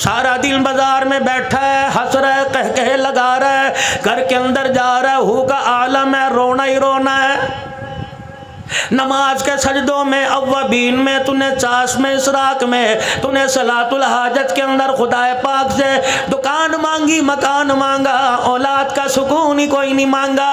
सारा दिन बाजार में बैठा है, हंस रहा है, कह कह लगा रहा है, घर के अंदर जा रहा है, हू का आलम है, रोना ही रोना है। नमाज के सजदों में, अव्वबीन में, तूने चाश में, इसराक में, तूने सलातुल हाजत के अंदर खुदाए पाक से दुकान मांगी, मकान मांगा, औलाद का सुकून ही कोई नहीं मांगा।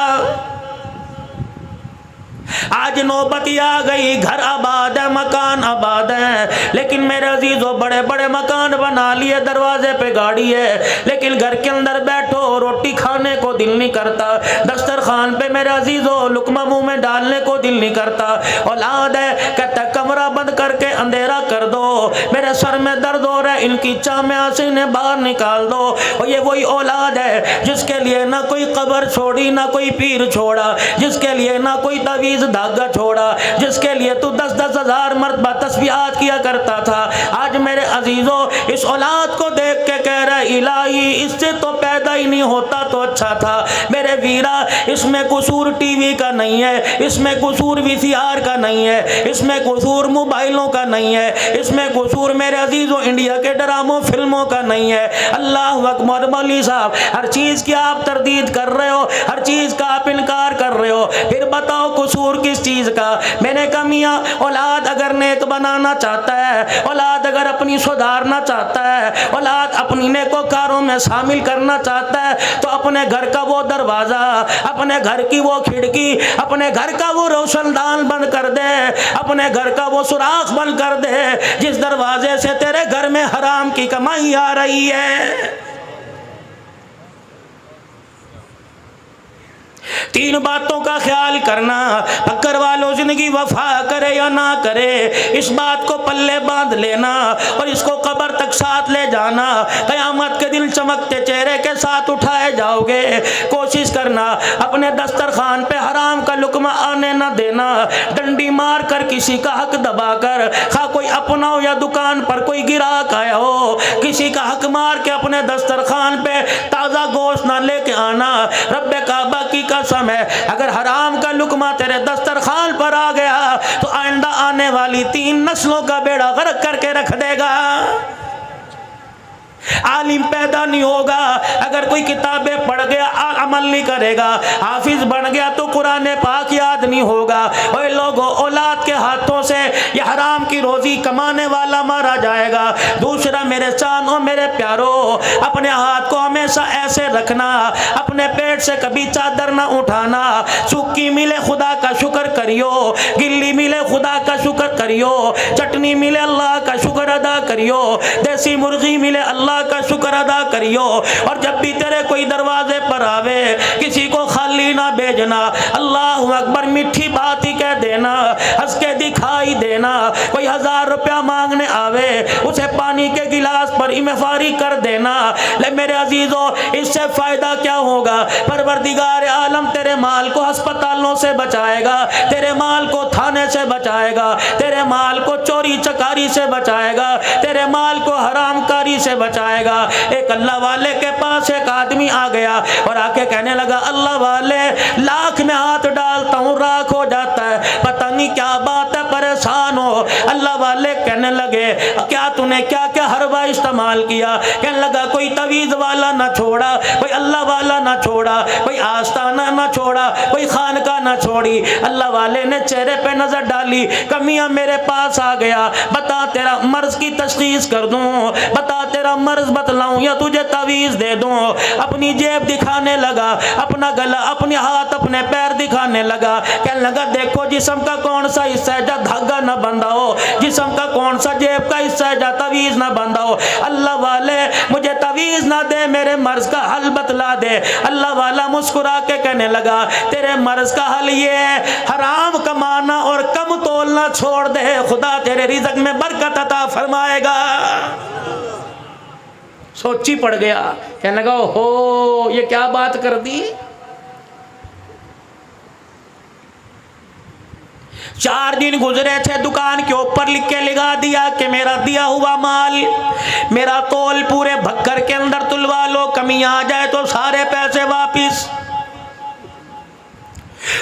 आज नौबत आ गई, घर आबाद है, मकान आबाद है, लेकिन मेरे अजीजों बड़े बड़े मकान बना लिए, दरवाजे पे गाड़ी है, लेकिन घर के अंदर बैठो रोटी खाने को दिल नहीं करता, दस्तरखान पे मेरे अजीजों लुकमा मुंह में डालने को दिल नहीं करता। औलाद है, कहता कमरा बंद करके अंधेरा कर दो, मेरे सर में दर्द हो रहा है, इनकी चामिया से इन्हें बाहर निकाल दो। और ये वही औलाद है जिसके लिए ना कोई कब्र छोड़ी, ना कोई पीर छोड़ा, जिसके लिए ना कोई तवीज धागा छोड़ा, जिसके लिए तू 10-10 हज़ार मरतबा तस्बीहात किया करता था। आज मेरे अजीजों इस औलाद को देख के कह रहा इलाही इससे तो पैदा ही नहीं होता तो अच्छा था। मेरे वीरा, इसमें कसूर टीवी का नहीं है, इसमें कसूर वीसीआर का नहीं है, इसमें कसूर मोबाइलों का नहीं है, इसमें कसूर मेरे अजीजों इंडिया के ड्रामों फिल्मों का नहीं है। अल्लाह अकबर। मौलवी साहब, हर चीज़ की आप तरदीद कर रहे हो, हर चीज़ का आप इनकार कर रहे हो, फिर बताओ कसूर किस चीज का? मैंने कहा मियां, औलाद अगर नेक बनाना चाहता है, औलाद अगर अपनी सुधारना चाहता है, औलाद अपनी नेकोकारों में शामिल करना चाहता है, तो अपने घर का वो दरवाजा, अपने घर की वो खिड़की, अपने घर का वो रोशनदान बंद कर दे, अपने घर का वो सुराख बंद कर दे जिस दरवाजे से तेरे घर में हराम की कमाई आ रही है। तीन बातों का ख्याल करना, फक्कर वालों जिंदगी वफा करे या ना करे, इस बात को पल्ले बांध लेना और इसको कब्र तक साथ ले जाना। क़यामत के दिन चमकते चेहरे के साथ उठाए जाओगे। कोशिश करना अपने दस्तरखान पे हराम का लुकमा आने ना देना। डंडी मार कर किसी का हक दबा कर, खा कोई अपना हो या दुकान पर कोई गिराक आया हो, किसी का हक मार के अपने दस्तरखान पे ताज़ा गोश्त ना लेके आना। रब्बे काबा की कसम है, अगर हराम का लुकमा तेरे दस्तरखान पर आ गया तो आइंदा आने वाली 3 नस्लों का बेड़ा गर्क करके रख देगा। आलिम पैदा नहीं होगा अगर कोई किताबें पढ़ गया अमल नहीं करेगा, हाफिज बन गया तो कुरान पाक याद नहीं होगा। ओए लोगों, औलाद के हाथों से ये हराम की रोजी कमाने वाला मारा जाएगा। दूसरा, मेरे चानों मेरे प्यारों, अपने हाथ को हमेशा ऐसे रखना, अपने पेट से कभी चादर ना उठाना। सूखी मिले खुदा का शुक्र करियो, गिल्ली मिले खुदा का शुक्र करियो, चटनी मिले अल्लाह का शुक्र अदा करियो, देसी मुर्गी मिले अल्लाह का शुक्र अदा करियो। और जब भी तेरे कोई दरवाजे पर आवे, किसी को खाली ना भेजना, अल्लाह अकबर मीठी बात ही कह देना, हंस के दिखाई देना। कोई 1000 रुपया मांगने आवे, उसे पानी के गिलास पर इमफारी कर देना। ले मेरे अजीजों, इससे फायदा क्या होगा? परवरदिगार आलम तेरे माल को अस्पतालों से बचाएगा, तेरे माल को थाने से बचाएगा, तेरे माल को चोरी चकारी से बचाएगा, तेरे माल को हरामकारी से बचाएगा। एक अल्लाह वाले के पास एक आदमी आ गया और आके कहने लगा, अल्लाह वाले, लाख में हाथ डालता हूँ राख हो जाता है, पता नहीं क्या बात है, परेशान हो। अल्लाह वाले कहने लगे, क्या तूने क्या क्या हरवा इस्तेमाल किया? कहने लगा, कोई तवीज़ वाला ना छोड़ा, कोई अल्लाह वाला ना छोड़ा, कोई आस्ताना ना छोड़ा, कोई खानका ना छोड़ी। अल्लाह वाले ने चेहरे पे नजर डाली, कमियां मेरे पास आ गया, बता तेरा मर्ज की तशखीस कर दूं, बता तेरा मर्ज बतलाऊं या तुझे तवीज़ दे दूं। अपनी जेब दिखाने लगा, अपना गला, अपने हाथ, अपने पैर दिखाने लगा। कहने लगा, देखो जिस्म का कौन सा हिस्सा है जहाँ धागा ना बंधा हो, जिस्म का कौन सा जेब का हिस्सा है जहाँ तवीज़ ना बंधा हो। अल्लाह वाले, मुझे तवीज़ ना दे, मेरे मर्ज का हल बतला दे। अल्लाह वाला मुस्कुरा के कहने लगा, तेरे मर्ज का हल ये है, हराम कमाना और कम तोलना छोड़ दे, खुदा तेरे रिज़्क़ में बरकत अता फरमाएगा। सोची पड़ गया, कहने लगा, हो ये क्या बात कर दी। 4 दिन गुजरे थे, दुकान के ऊपर लिख के लगा दिया कि मेरा दिया हुआ माल, मेरा तोल पूरे भक्कर के अंदर तुलवा लो, कमी आ जाए तो सारे पैसे वापिस।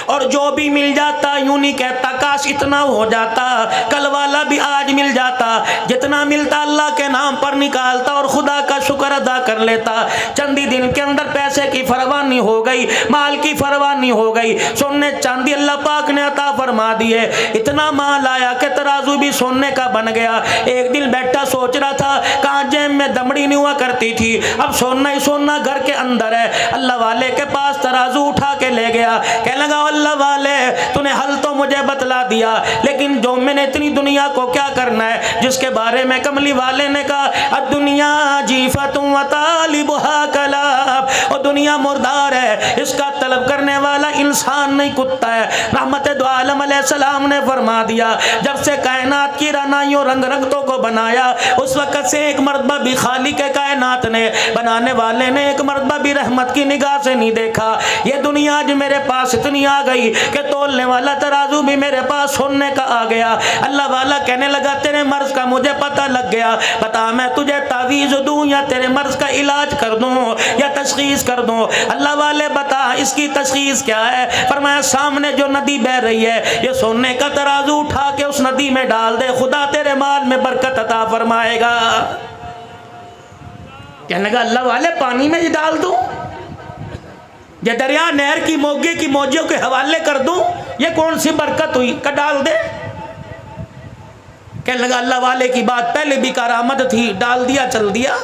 और जो भी मिल जाता यूं नहीं कहता काश इतना हो जाता, कल वाला भी आज मिल जाता। जितना मिलता अल्लाह के नाम पर निकालता और खुदा का शुक्र अदा कर लेता। चंद ही दिन के अंदर पैसे की परवाह नहीं हो गई, माल की परवाह नहीं हो गई, सोने चांदी अल्लाह पाक ने अता फरमा दिए। इतना माल आया कि तराजू भी सोने का बन गया। एक दिन बैठा सोच रहा था कहाँ जेब में दमड़ी नहीं हुआ करती थी, अब सोना ही सोना घर के अंदर है। अल्लाह वाले के पास तराजू उठा के ले गया, कहने लगा अल्लाह वाले तूने हल तो मुझे बतला दिया, लेकिन जो मैंने इतनी दुनिया को क्या करना है जिसके बारे में कमली वाले ने कहा दुनिया जीफतुम व तालिबुहा कलाब, और दुनिया मुर्दार है, इसका तलब करने वाला इंसान नहीं कुत्ता है। रहमत दो आलम अलैहिस्सलाम ने फरमा दिया जब से कायनात की रानाइयों रंग रंगतों को बनाया उस वक़्त से एक मर्तबा भी खालिक कायनात ने बनाने वाले ने एक मर्तबा भी रहमत की निगाह से नहीं देखा। ये दुनिया आज मेरे पास इतनी आ गई कि तोलने वाला तराजू भी मेरे पास सुनने का आ गया। अल्लाह वाला कहने लगा तेरे मर्ज का मुझे पता लग गया, बता मैं तुझे तावीज़ दूं या तेरे मर्ज का इलाज कर दूं या तशखीस कर दूं। अल्लाह वाले बता इसकी तशखीस क्या है? फरमाया सामने जो नदी बह रही है ये सोने का तराजू उठा के उस नदी में डाल दे, खुदा तेरे माल में बरकत अता फरमाएगा। कहने लगा अल्लाह वाले पानी में ही डाल दूं, ये दरिया नहर की मोगे की मौजों के हवाले कर दूं, ये कौन सी बरकत हुई का डाल दे। कहने लगा अल्लाह वाले की बात पहले भी करामत थी, डाल दिया चल दिया।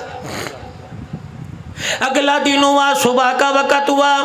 अगला दिन हुआ, सुबह का वक़्त हुआ,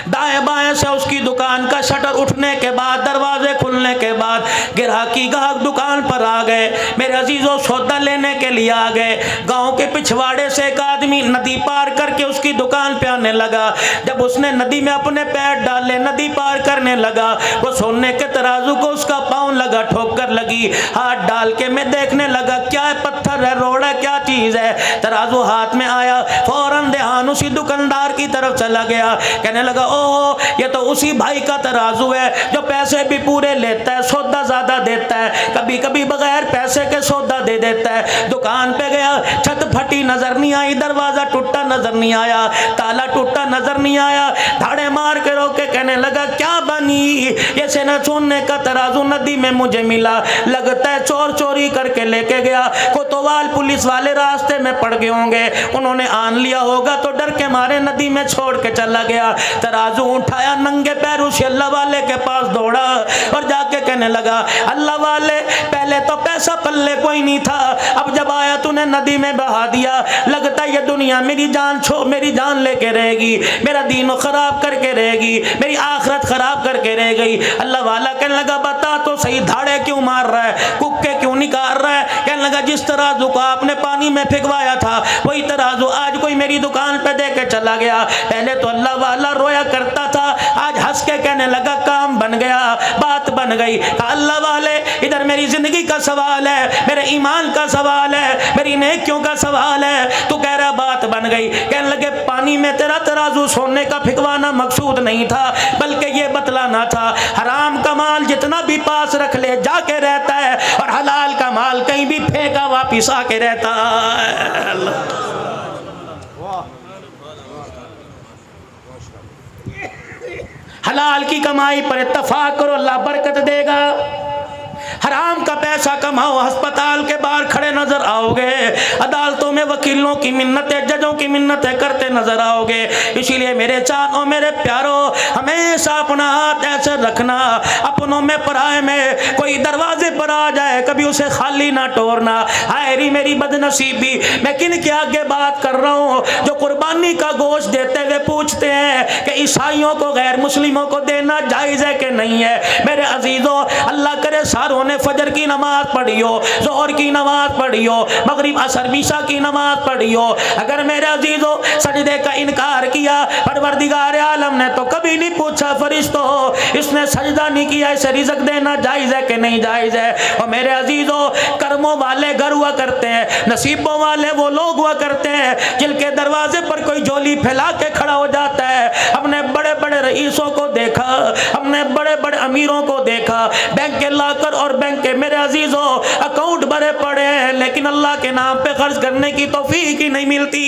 दाएं बाएं से उसकी दुकान का शटर उठने के बाद दरवाजे खुलने के बाद ग्राहकी गाहक दुकान पर आ गए। मेरे अजीजों सौदा लेने के लिए आ गए। गांव के पिछवाड़े से एक आदमी नदी पार करके उसकी दुकान पे आने लगा। जब उसने नदी में अपने पैर डाले, नदी पार करने लगा, वो सोने के तराजू को उसका पाँव लगा, ठोकर लगी। हाथ डाल के मैं देखने लगा क्या है, पत्थर है, रोड़ा, क्या चीज है। तराजू हाथ में आया, फौरन ध्यान उसी दुकानदार की तरफ चला गया। कहने लगा ओ ये तो उसी भाई का तराजू है जो पैसे भी पूरे लेता है, सौदा ज्यादा देता है, कभी कभी बगैर पैसे के सौदा दे देता है। दुकान पे गया, छत फटी नजर नहीं आई, दरवाजा टूटा नजर नहीं आया, ताला टूटा नजर नहीं आया। धाड़े मार के रोके, कहने लगा क्या बनी, ये सेना सोने का तराजू नदी में मुझे मिला, लगता है चोर चोरी करके लेके गया। कोतवाल पुलिस वाले रास्ते में पड़ गए होंगे, उन्होंने आन लिया होगा तो डर के मारे नदी में छोड़ के चला गया। तराजू उठाया, नंगे पैरों से अल्लाह वाले के पास दौड़ा और जाके कहने लगा अल्लाह वाले पहले तो पैसा पल्ले कोई नहीं था, अब जब आया तूने नदी में बहा दिया, लगता है ये दुनिया मेरी जान लेके रहेगी, मेरा दीन खराब करके रहेगी, मेरी आखिरत खराब करके रह गई। अल्लाह वाला कहने लगा बता तो सही, धाड़े क्यों मार रहा है, कुक्के क्यों निकाल रहा है। कहने लगा जिस तराजू को आपने पानी में फेंकवाया था वही तराजू आज कोई मेरी दुकान पे दे के चला गया। पहले तो अल्लाह वाला रोया करता था, आज हंस के कहने लगा काम बन गया, बात बन गई। अल्लाह वाले इधर मेरी जिंदगी का सवाल है, मेरे ईमान का सवाल है, मेरी नेकियों का सवाल है, तू कह रहा बात बन गई। कहने लगे पानी में तेरा तराजू सोने का फेंकवाना मकसूद नहीं था, बल्कि ये बतलाना था हराम का माल जितना भी पास रख ले जाके रहता है और हलाल का माल कहीं भी फेंका वापिस आके रहता है। हलाल की कमाई पर इत्तफाक करो, अल्लाह बरकत देगा। हराम का पैसा कमाओ, अस्पताल के बाहर खड़े नजर आओगे, अदालतों में वकीलों की मिन्नतें, जजों की मिन्नतें करते नजर आओगे। इसीलिए मेरे चारों मेरे प्यारों, हमेशा अपना हाथ ऐसे रखना, अपनों में पराए में कोई दरवाजे पर आ जाए कभी उसे खाली ना तोड़ना। हायरी मेरी बदनसीबी, मैं किन के आगे बात कर रहा हूँ जो कुर्बानी का गोश्त देते हुए पूछते हैं कि ईसाइयों को गैर मुस्लिमों को देना जायज़ है कि नहीं है। मेरे अजीजों, अल्लाह करे सारों ने फजर की नमाज पढ़ी हो, जोहर की नमाज पढ़ी हो, मगरिब असर ईशा की नमाज पढ़ी हो, अगर मेरे अजीजों सजदे का इनकार किया, परवरदिगार आलम ने तो कभी नहीं पूछा फरिश्तों इसने सजदा नहीं किया, इसे रिज़्क देना जायज़ है कि नहीं जायज़ है। और मेरे अजीजों, कर्मों वाले घर हुआ करते हैं, नसीबों वाले वो लोग हुआ करते हैं जिनके दरवाजे पर कोई झोली फैला के खड़ा हो जाता है। हमने बड़े बड़े रईसों को देखा, हमने बड़े बड़े अमीरों को देखा, बैंक के लाकर और बैंक के मेरे अजीजों अकाउंट भरे पड़े हैं, लेकिन अल्लाह के नाम पे खर्च करने की तौफीक ही नहीं मिलती।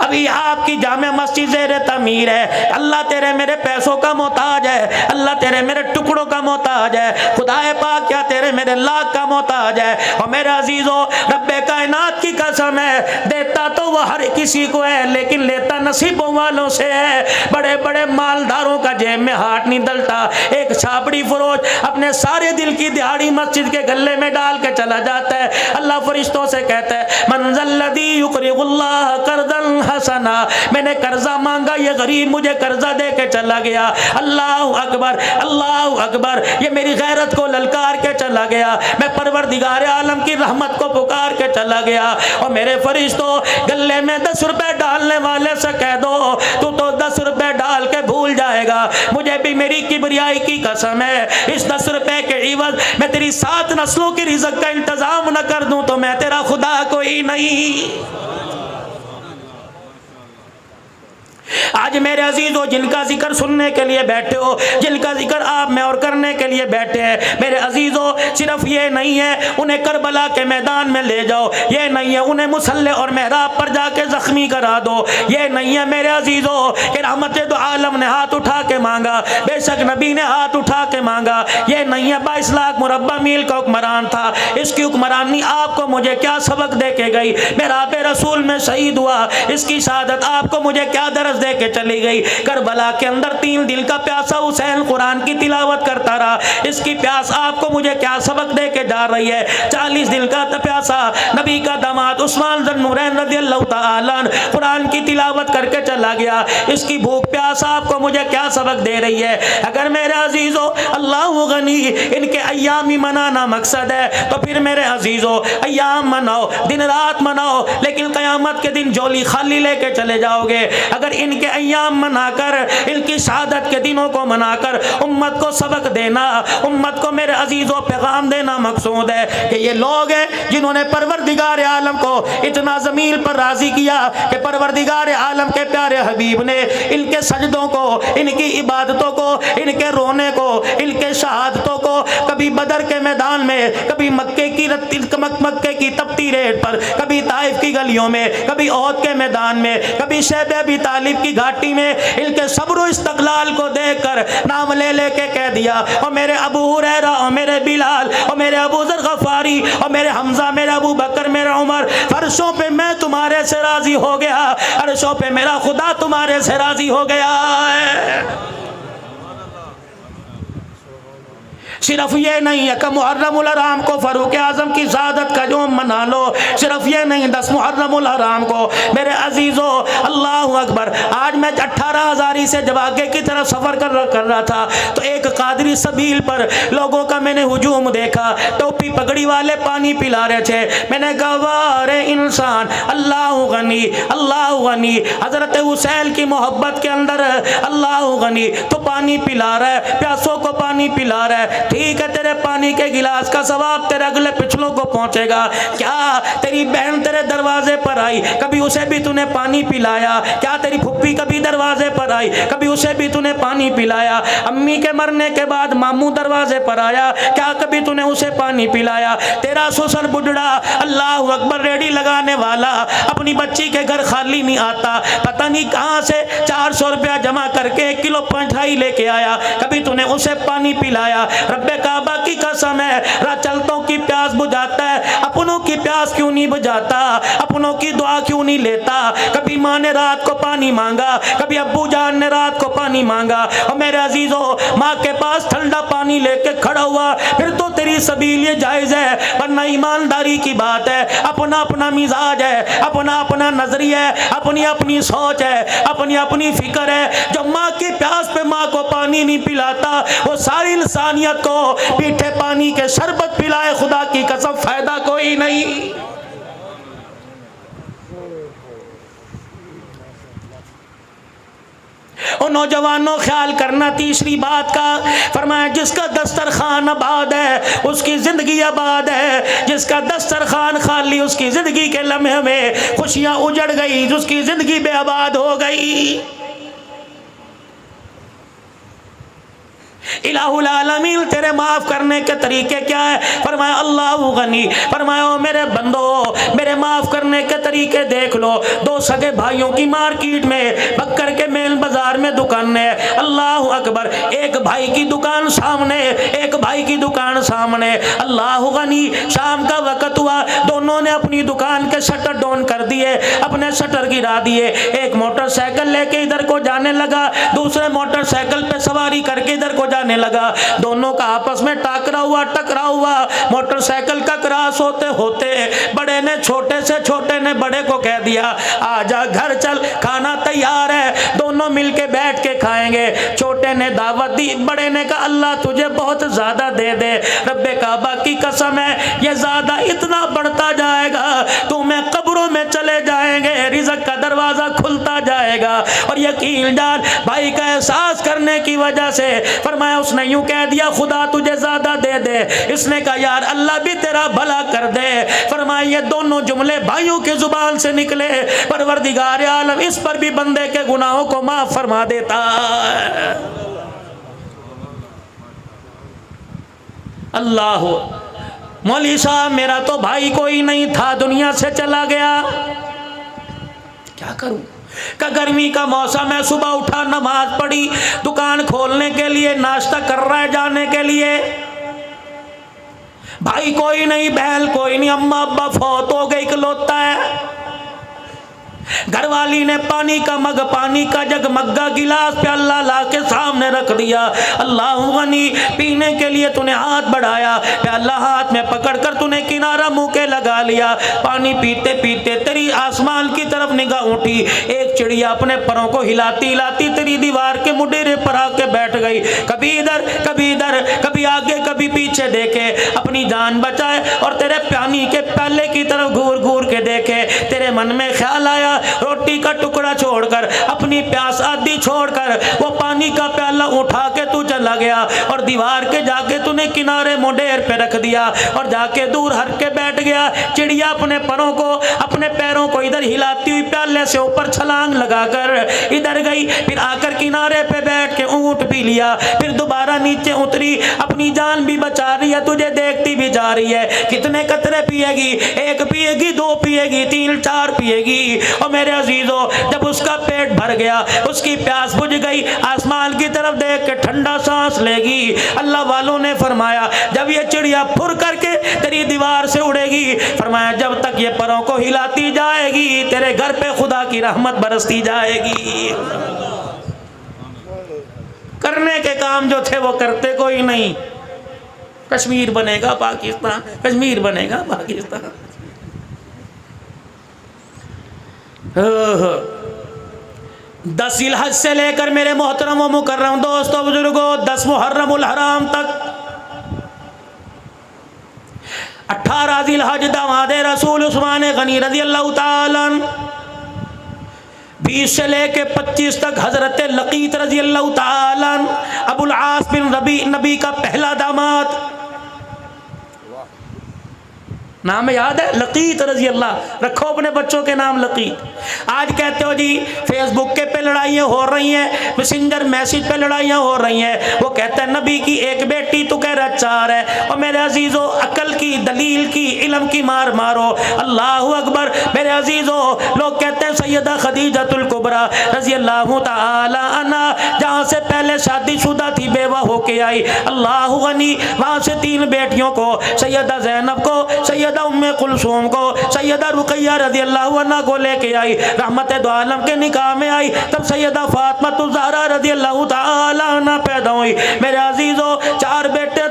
अभी आपकी जामे मस्जिद ज़ेरे तमीर है। अल्लाह तेरे मेरे पैसों का मोहताज है, अल्लाह तेरे मेरे टुकड़ों का मोहताज है, खुदाए पाक क्या तेरे मेरे लाख का मोहताज है। और मेरे अजीजों, रब्बे कायनात की कसम है, देता तो वह हर किसी को है, लेकिन लेता नसीबों वालों से है। बड़े बड़े मालदारों का जेब में हाथ नहीं डलता। एक छापड़ी फरोज अपने सारे दिल की दिहाड़ी मस्जिद के गले में डाल के चला जाता है। अल्लाह फरिश्तों से कहता है, मंज़ल्लज़ी युक़रिज़ुल्लाह क़र्ज़न हसना, मैंने कर्जा मांगा, ये गरीब मुझे कर्जा दे के चला गया। अल्लाहु अकबर, अल्लाहु अकबर, ये मेरी गैरत को ललकार के चला गया। मैं परवरदिगार आलम की रहमत को पुकार के चला गया। और मेरे फरिश्तों, गले में 10 रुपए डालने वाले से कह दो, तू तो 10 रुपए डाल के भूल जाएगा। मुझे भी मेरी किबरियाई की कसम है, इस 10 रुपए के इवज मैं तेरी 7 नस्लों की रिज़्क़ का इंतजाम न कर दूं तो मैं तेरा खुदा कोई नहीं। आज मेरे अजीजों, जिनका जिक्र सुनने के लिए बैठे हो, जिनका जिक्र आप में और करने के लिए बैठे हैं, मेरे अजीजों, सिर्फ ये नहीं है उन्हें करबला के मैदान में ले जाओ, ये नहीं है उन्हें मुसल्ले और मेहराब पर जाके जख्मी करा दो, ये नहीं है मेरे अजीजों कि रहमत दो आलम ने हाथ उठा के मांगा, बेशक नबी ने हाथ उठा के मांगा, ये नहीं है 22 लाख मुरब्बा मील का हुक्मरान था, इसकी हुक्मरानी आपको मुझे क्या सबक दे के गई। मेरा आबे रसूल में शहीद हुआ, इसकी शहादत आपको मुझे क्या दर्ज दे के चली गई। करबला के अंदर 3 दिन का प्यासा हुसैन कुरान की तिलावत करता रहा, इसकी प्यास आपको मुझे क्या सबक दे के जा रही है। 40 दिन का प्यासा नबी का दामाद उस्मान ज़ुन्नूरैन रज़ियल्लाहु तआला अन्हु कुरान की तिलावत करके चला गया, इसकी भूख प्यास आपको मुझे क्या सबक दे रही है। अगर मेरे अजीजों अल्लाह गनी इनके अय्याम ही मनाना मकसद है तो फिर मेरे अजीजों अय्याम मनाओ, दिन रात मनाओ, लेकिन क़यामत के दिन झोली खाली लेके चले जाओगे। अगर इनके अय्याम मनाकर, इनकी शहादत के दिनों को मनाकर उम्मत को सबक देना, उम्मत को मेरे अजीजों पैगाम देना मकसूद है कि ये लोग हैं जिन्होंने परवरदिगार आलम को इतना ज़मीन पर राज़ी किया कि परवरदिगार आलम के प्यारे हबीब ने इनके सजदों को, इनकी इबादतों को, इनके रोने को, इनके शहादतों को कभी बदर के मैदान में, कभी मक्के की तपती रेत पर, कभी ताइफ की गलियों में, कभी ओहद के मैदान में, कभी शैबे अबी तालिब की घाटी में, इनके सब्र इस्तक़लाल को देखकर नाम ले लेके कह दिया, और मेरे अबू हुरैरा और मेरे बिलाल और मेरे अबू ज़र गफ़ारी और मेरे हमज़ा, मेरे अबू बकर, मेरे उमर, फर्शों पे मैं तुम्हारे से राज़ी हो गया, अर्शों पे मेरा खुदा तुम्हारे से राज़ी हो गया है। सिर्फ ये नहीं है कि मुहर्रमुल हराम को फ़ारूक आज़म की शहादत का जोम मना लो, सिर्फ ये नहीं 10 मुहर्रमुल हराम को मेरे अजीज़ों, अल्लाह अकबर। आज मैं 18,000 से जब आगे की तरफ सफ़र कर रहा था तो एक कादरी सबील पर लोगों का मैंने हुजूम देखा, टोपी पगड़ी वाले पानी पिला रहे थे। मैंने कहा वाह रे इंसान, अल्लाह गनी, अल्लाह गनी, हज़रत हुसैन की मोहब्बत के अंदर अल्लाह गनी, तो पानी पिला रहा है, प्यासों को पानी पिला रहा है, ठीक है, तेरे पानी के गिलास का सवाब तेरे अगले पिछलों को पहुंचेगा। क्या तेरी बहन तेरे दरवाजे पर आई, कभी उसे भी तूने पानी पिलाया? क्या तेरी फुप्पी कभी दरवाजे पर आई, कभी उसे भी तूने पानी पिलाया? अम्मी के मरने के बाद मामू दरवाजे पर आया, क्या कभी तूने उसे पानी पिलाया? तेरा ससुर बुढ़ा अल्लाह अकबर रेडी लगाने वाला अपनी बच्ची के घर खाली नहीं आता, पता नहीं कहाँ से 400 रुपया जमा करके 1 किलो मिठाई लेके आया, कभी तूने उसे पानी पिलाया? रब्बे काबा की कसम है, चलतों की प्यास बुझाता है, अपनों की प्यास क्यों नहीं बुझाता, अपनों की दुआ क्यों नहीं लेता? कभी माँ ने रात को पानी मांगा, कभी अब्बू जान ने रात को पानी मांगा, और मेरे अजीजों माँ के पास ठंडा पानी लेके खड़ा हुआ, फिर तो तेरी सबील ये जायज़ है, वरना ईमानदारी की बात है, अपना अपना मिजाज है, अपना अपना नजरिया है, अपनी अपनी सोच है, अपनी अपनी फिक्र है। जो माँ की प्यास पे माँ को पानी नहीं पिलाता, वो सारी इंसानियत को मीठे पानी के शरबत पिलाए, खुदा की कसम फायदा कोई नहीं। और नौजवानों ख्याल करना तीसरी बात का, फरमाया जिसका दस्तरखान आबाद है उसकी जिंदगी आबाद है, जिसका दस्तरखान खाली उसकी जिंदगी के लम्हे में खुशियां उजड़ गई, उसकी जिंदगी बेआबाद हो गई। इलाहुल आलमीन तेरे माफ करने के तरीके क्या है? फरमाया अल्लाहु गनी। फरमाया ओ मेरे बंदो, मेरे माफ करने के तरीके देख लो। दो सगे भाइयों की मार्केट में बक्कर के मेन बाजार में दुकान है, अल्लाह अकबर, एक भाई की दुकान सामने, एक भाई की दुकान सामने। अल्लाह गनी, शाम का वक्त हुआ, दोनों ने अपनी दुकान के शटर डाउन कर दिए, अपने शटर गिरा दिए। एक मोटरसाइकिल लेके इधर को जाने लगा, दूसरे मोटरसाइकिल पे सवारी करके इधर को जाने लगा। दोनों का आपस में टकराव हुआ। मोटरसाइकिल का क्रॉस होते होते बड़े ने छोटे से, छोटे ने बड़े को कह दिया आजा घर चल, खाना तैयार है, दोनों मिलके बैठ के खाएंगे। छोटे ने दावत दी, बड़े ने कहा अल्लाह तुझे बहुत ज्यादा दे दे, रब्बे काबा की कसम है ये ज्यादा इतना बढ़ता जाएगा, तुम्हें कब्रों में चले जाएंगे, रिज़्क़ का दरवाजा खुलता जाएगा। और यकीन जान भाई का एहसास करने की वजह से फरमाया, उसने यूं कह दिया खुदा तुझे ज्यादा दे दे, इसने कहा यार अल्लाह भी तेरा भला कर दे। फरमाया ये दोनों जुमले भाइयों के जुबान से निकले, परवरदिगार आलम इस पर भी बंदे के गुनाहों को माफ फरमा देता है। अल्लाह, मौली साहब मेरा तो भाई कोई नहीं था, दुनिया से चला गया, क्या करूं? का गर्मी का मौसम है, सुबह उठा नमाज पढ़ी, दुकान खोलने के लिए नाश्ता कर रहा है जाने के लिए, भाई कोई नहीं, बहन कोई नहीं, अम्मा अब्बा फौत हो गए, इकलौता है। घरवाली ने पानी का मग, पानी का जग, मग्गा, गिलास प्याला ला के सामने रख दिया। अल्लाह गनी, पीने के लिए तूने हाथ बढ़ाया, प्याला हाथ में पकड़कर तूने किनारा मुंह के लगा लिया। पानी पीते पीते तेरी आसमान की तरफ निगाह उठी, एक चिड़िया अपने परों को हिलाती हिलाती तेरी दीवार के मुडेरे पर आके बैठ गई। कभी इधर कभी इधर, कभी आगे कभी पीछे देखे, अपनी जान बचाए और तेरे पानी के प्याले की तरफ घूर घूर के देखे। तेरे मन में ख्याल आया रोटी का टुकड़ा छोड़कर, अपनी प्यास आदि छोड़कर वो पानी का प्याला उठा के तू चला गया और दीवार के जाके तूने किनारे मुंडेर पे रख दिया और जाके दूर हट के बैठ गया। चिड़िया अपने परों को, अपने पैरों को इधर हिलाती हुई प्याले से ऊपर छलांग लगाकर इधर गई, फिर आकर किनारे पे बैठ के ऊँट पी लिया, फिर दोबारा नीचे उतरी, अपनी जान भी बचा रही है, तुझे देखती भी जा रही है। कितने कतरे पिएगी? एक पिएगी, दो पिएगी, तीन चार पिएगी। और मेरे अजीजों, जब उसका पेट भर गया, उसकी प्यास बुझ गई, आसमान की तरफ देख के ठंडा सांस लेगी। अल्लाह वालों ने फरमाया जब ये चिड़िया फुर करके तेरी दीवार से उड़ेगी, फरमाया जब तक ये परों को हिलाती जाएगी तेरे घर पे खुदा की रहमत बरसती जाएगी। करने के काम जो थे वो करते कोई नहीं। कश्मीर बनेगा पाकिस्तान, कश्मीर बनेगा पाकिस्तान। 10 जिलहज से लेकर मेरे मोहतरम व मुकर्रम दोस्तों बुजुर्गों 10 मुहर्रमुल हराम तक 18 जिलहज दामादे रसूल उस्मान गनी रज़ी अल्लाह ताला 20 से लेके 25 तक हजरत लकीत रज़ी अल्लाह ताला अबुल आस बिन रबी नबी का पहला दामाद, नाम याद है लकीत रजी अल्लाह, रखो अपने बच्चों के नाम लकीत। आज कहते हो जी फेसबुक के पे लड़ाइयाँ हो रही हैं, मैसेंजर मैसेज पे लड़ाइयाँ हो रही हैं, वो कहता है नबी की एक बेटी तू कह रहा 4 है। और मेरे अजीज़ों अकल की, दलील की, इल्म की मार मारो। अल्लाह अकबर। मेरे अजीज़ों लोग कहते हैं सैयदा खदीजतुल कुबरा रजी अल्लाह ताला अन्हा जहाँ से पहले शादीशुदा थी, बेवा होके आई, अल्लाह गनी, वहाँ से 3 बेटियों को, सैयदा ज़ैनब को, सैयदा उम्मे कुलसूम को, सैयदा रुकैया रज़ी अल्लाह अन्हा को लेके आई, रहमत दो आलम के निकाह में आई, तब सैयदा फातिमा ज़हरा रज़ी अल्लाह ताला अन्हा पैदा हुई। मेरे अजीज़ों 4 बेटे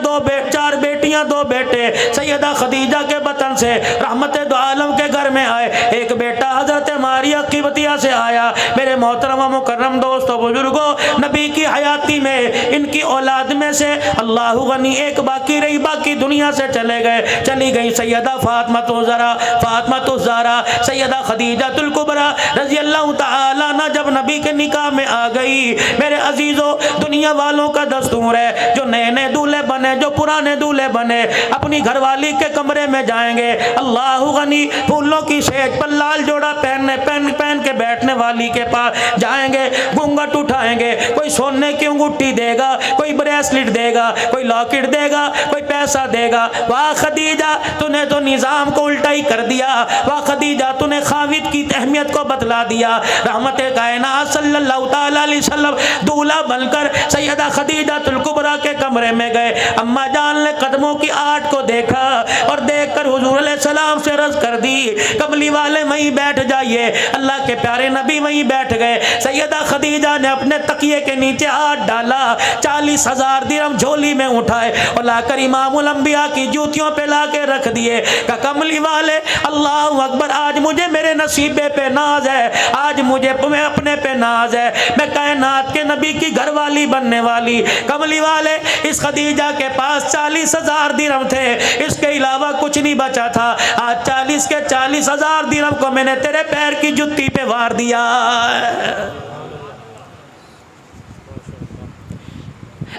4 बेटियां 2 बेटे सैयदा खदीजा के बतन से रहमत दो आलम के घर में आए। एक बेटा हजरत मारिया क़िब्तिया से आया। मेरे मोहतरम व मुकर्रम दोस्तों बुजुर्गों, नबी की हयाती में इनकी औलाद में से अल्लाह गनी एक बाकी रही, बाकी दुनिया से चली गई सैयदा फातिमा तो ज़हरा, सैयदा खदीजतुल कुबरा रज़ी अल्लाह ताला अन्हा जब नबी के निकाह में आ गई। मेरे अजीज़ों दुनिया वालों का दस्तूर है, जो नए नए दूल्हे बने, जो पुराने दूल्हे बने, अपनी घरवाली के कमरे में जाएंगे, अल्लाह गनी फूलों की सेज पर लाल जोड़ा पहन के बैठ बैठने वाली के पास जाएंगे, घूंघट उठाएंगे, कोई सोने की अंगूठी देगा, कोई ब्रेसलेट देगा, कोई लॉकेट देगा, कोई पैसा देगा। वाह खदीजा, तूने तो निज़ाम को उल्टा ही कर दिया। वाह खदीजा, तूने खाविद की अहमियत को बतला दिया। रहमत कायनात सल्लल्लाहु तआला अलैहि वसल्लम दूल्हा बनकर सैयदा खदीजातुल कुबरा के कमरे में गए। अम्मा जान ने कदमों की आट को देखा और देखकर हुजूर अलैहिस्सलाम से अर्ज़ कर दी, कमली वाले वहीं बैठ जाइए। अल्लाह के प्यारे नबी वहीं बैठ गए। सैयदा खदीजा ने अपने तकिए के नीचे हाथ डाला, 40,000 दिरहम झोली में उठाए और लाकर इमामुल अंबिया की जूतियों पे लाके रख दिए। का कमली वाले अल्लाहु अकबर, आज मुझे मेरे नसीबे पे नाज है, आज मुझे अपने पे नाज है, मैं कायनात के नबी की घरवाली बनने वाली। कमली वाले, इस खदीजा के पास 40,000 दिरहम थे, इसके अलावा कुछ नहीं बचा था। आज 40,000 दिरहम को मैंने तेरे पैर की जुत्ती पे वार दिया।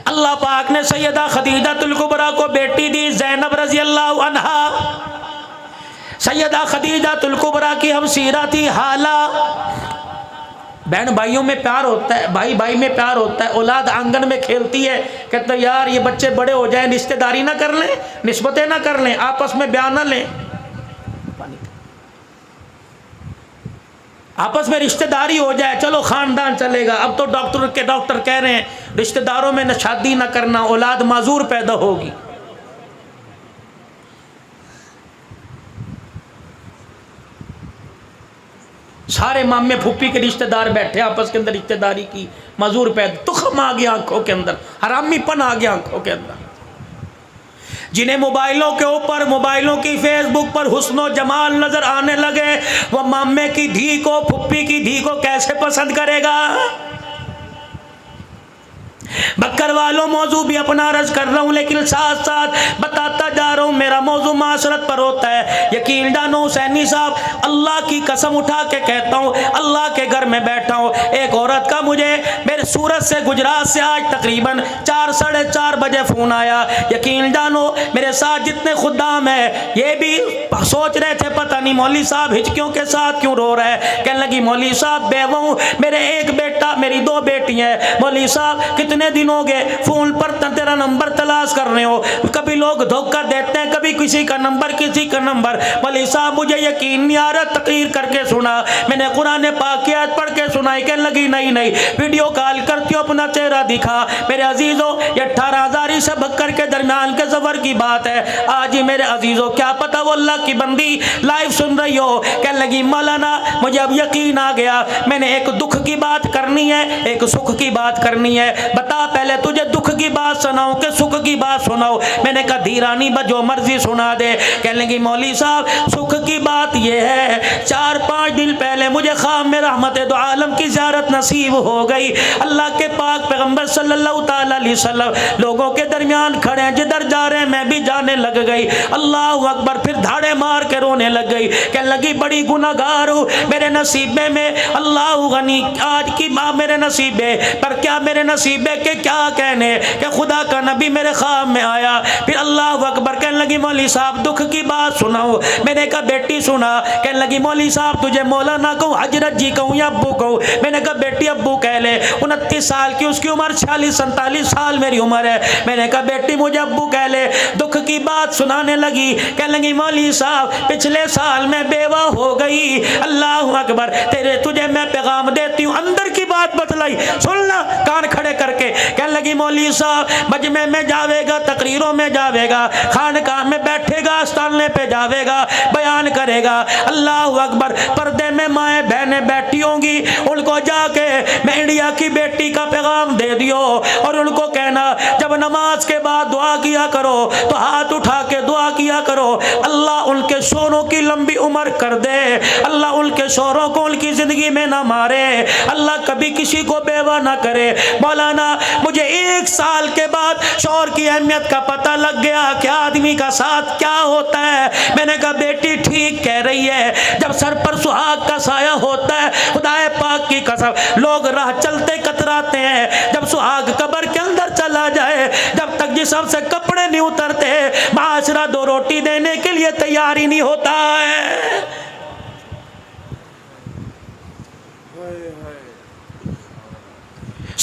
अल्लाह पाक ने सैयदा खदीजातुल कुबरा को बेटी दी ज़ैनब रज़ी अल्लाह अन्हा। सैयदा खदीजातुल कुबरा की हम सीरा थी हाला। बहन भाइयों में प्यार होता है, भाई भाई में प्यार होता है। औलाद आंगन में खेलती है, कहते यार ये बच्चे बड़े हो जाएं, रिश्तेदारी ना कर लें, निस्बतें ना कर लें, आपस में बयान ना लें, आपस में रिश्तेदारी हो जाए, चलो खानदान चलेगा। अब तो डॉक्टर कह रहे हैं रिश्तेदारों में न शादी ना करना, औलाद माजूर पैदा होगी। सारे मामे फूफी के रिश्तेदार बैठे आपस के अंदर रिश्तेदारी की, मजूर पैदा, तुखम आ गया आंखों के अंदर, हरामीपन आ गया आंखों के अंदर। जिन्हें मोबाइलों के ऊपर, मोबाइलों की फेसबुक पर हुस्नो जमाल नजर आने लगे, वह मामे की धी को, फुप्पी की धी को कैसे पसंद करेगा। बक्कर वालों, मौजू भी अपना अर्ज कर रहा हूँ, लेकिन साथ साथ बताता जा रहा हूँ, मेरा मौजू माशरत पर होता है। यकीन जानो हुसैनी साहब, अल्लाह की कसम उठा के कहता हूँ, अल्लाह के घर में बैठा हूँ, एक औरत का मुझे मेरे सूरत से, गुजरात से आज तकरीबन 4 साढ़े 4 बजे फ़ोन आया। यकीन जानो मेरे साथ जितने खुद्दाम हैं ये भी सोच रहे थे पता नहीं मौलवी साहब हिचकियों के साथ क्यों रो रहे हैं। कहने लगी मौलवी साहब बेवा हूँ, मेरे एक बेटा, मेरी 2 बेटियाँ हैं। मौलवी साहब कितने दिन हो गए फोन पर तेरा नंबर तलाश कर रहे हो, कभी लोग धोखा देते हैं, कभी किसी का नंबर किसी का नंबर। मौलवी साहब मुझे यकीन नहीं आ रहा, तकरीर करके सुना, मैंने कुरान पाक की आयत पढ़ के सुनाई। कहने लगी नहीं नहीं, वीडियो कॉल करती हो, अपना चेहरा दिखा। मेरे अजीजों, ये 18,000 से बक्कर के दरमियान के सफर की बात है। आज ही मेरे अजीजों, क्या पता वो अल्लाह की बंदी लाइव सुन रही हो। कहने लगी मौलाना मुझे अब यकीन आ गया, मैंने एक दुख की बात करनी है, एक सुख की बात करनी है। बता पहले तुझे दुख की बात सुनाऊं कि सुख की बात सुनाऊं। मैंने कहा धीरानी जो मर्जी सुना दे। कहने लगी मौलवी साहब सुख की बात यह है, 4-5 दिन पहले मुझे ख्वाब में रहमत दो आलम की ज़ियारत नसीब हो गई। अल्लाह के पाक पैगंबर सल्लल्लाहु ताला अलैहि वसल्लम लोगों के दरमियान खड़े हैं, जिधर जा रहे हैं मैं भी जाने लग गई। अल्लाह अकबर, फिर धाड़े मार के रोने लग गई। कहने लगी बड़ी गुनाहगार हूँ, मेरे नसीबे में अल्लाह गनी, आज की माँ मेरे नसीबे पर क्या, मेरे नसीबे के क्या कहने कि खुदा का नबी मेरे ख्वाब में आया। फिर अल्लाह अकबर, कहने लगी मौलवी साहब दुख की बात सुनाओ। मैंने कहा बेटी सुना। कहने लगी मौलवी साहब तुझे मौलाना कहूँ, हजरत जी कहूँ या अब्बू कहूँ। मैंने कहा बेटी अब्बू कह ले। 29 साल की उसकी उम्र, 46-47 साल मेरी उम्र है। मैंने कहा बेटी मुझे अब्बू कह ले। दुख की बात सुनाने लगी। कहने लगी मौलवी साहब पिछले साल मैं बेवा हो गई। अल्लाह अकबर, तुझे मैं पैगाम देती हूँ, अंदर की बात बतलाई, सुनना कान खड़े करके। कहने लगी मौलवी साहब मजमे में जावेगा, तकरीरों में जावेगा, खानकाह में बैठेगा, आस्ताने पे जावेगा, बयान करेगा। अल्लाह अकबर, पर्दे में माएँ बहनें बैठी होंगी, उनको जाके मैं इंडिया की बेटी का पैगाम दे दियो और उनको कहना जब नमाज के बाद दुआ किया करो तो हाथ उठा के दुआ किया करो, अल्लाह उनके शोरों की लंबी उम्र कर दे, अल्लाह उनके शोरों को उनकी जिंदगी में ना मारे, अल्लाह कभी किसी को बेवा ना करे। मौलाना मुझे 1 साल के बाद शौहर की अहमियत का पता लग गया कि आदमी का साथ क्या होता है। मैंने कहा बेटी ठीक कह रही है, जब सर पर सुहाग का साया होता है, खुदाए पाक की कसम लोग राह चलते कतराते हैं, जब सुहाग कब्र के अंदर चला जाए, जब तक जिस्म से कपड़े नहीं उतरते, माशरा 2 रोटी देने के लिए तैयार ही नहीं होता है।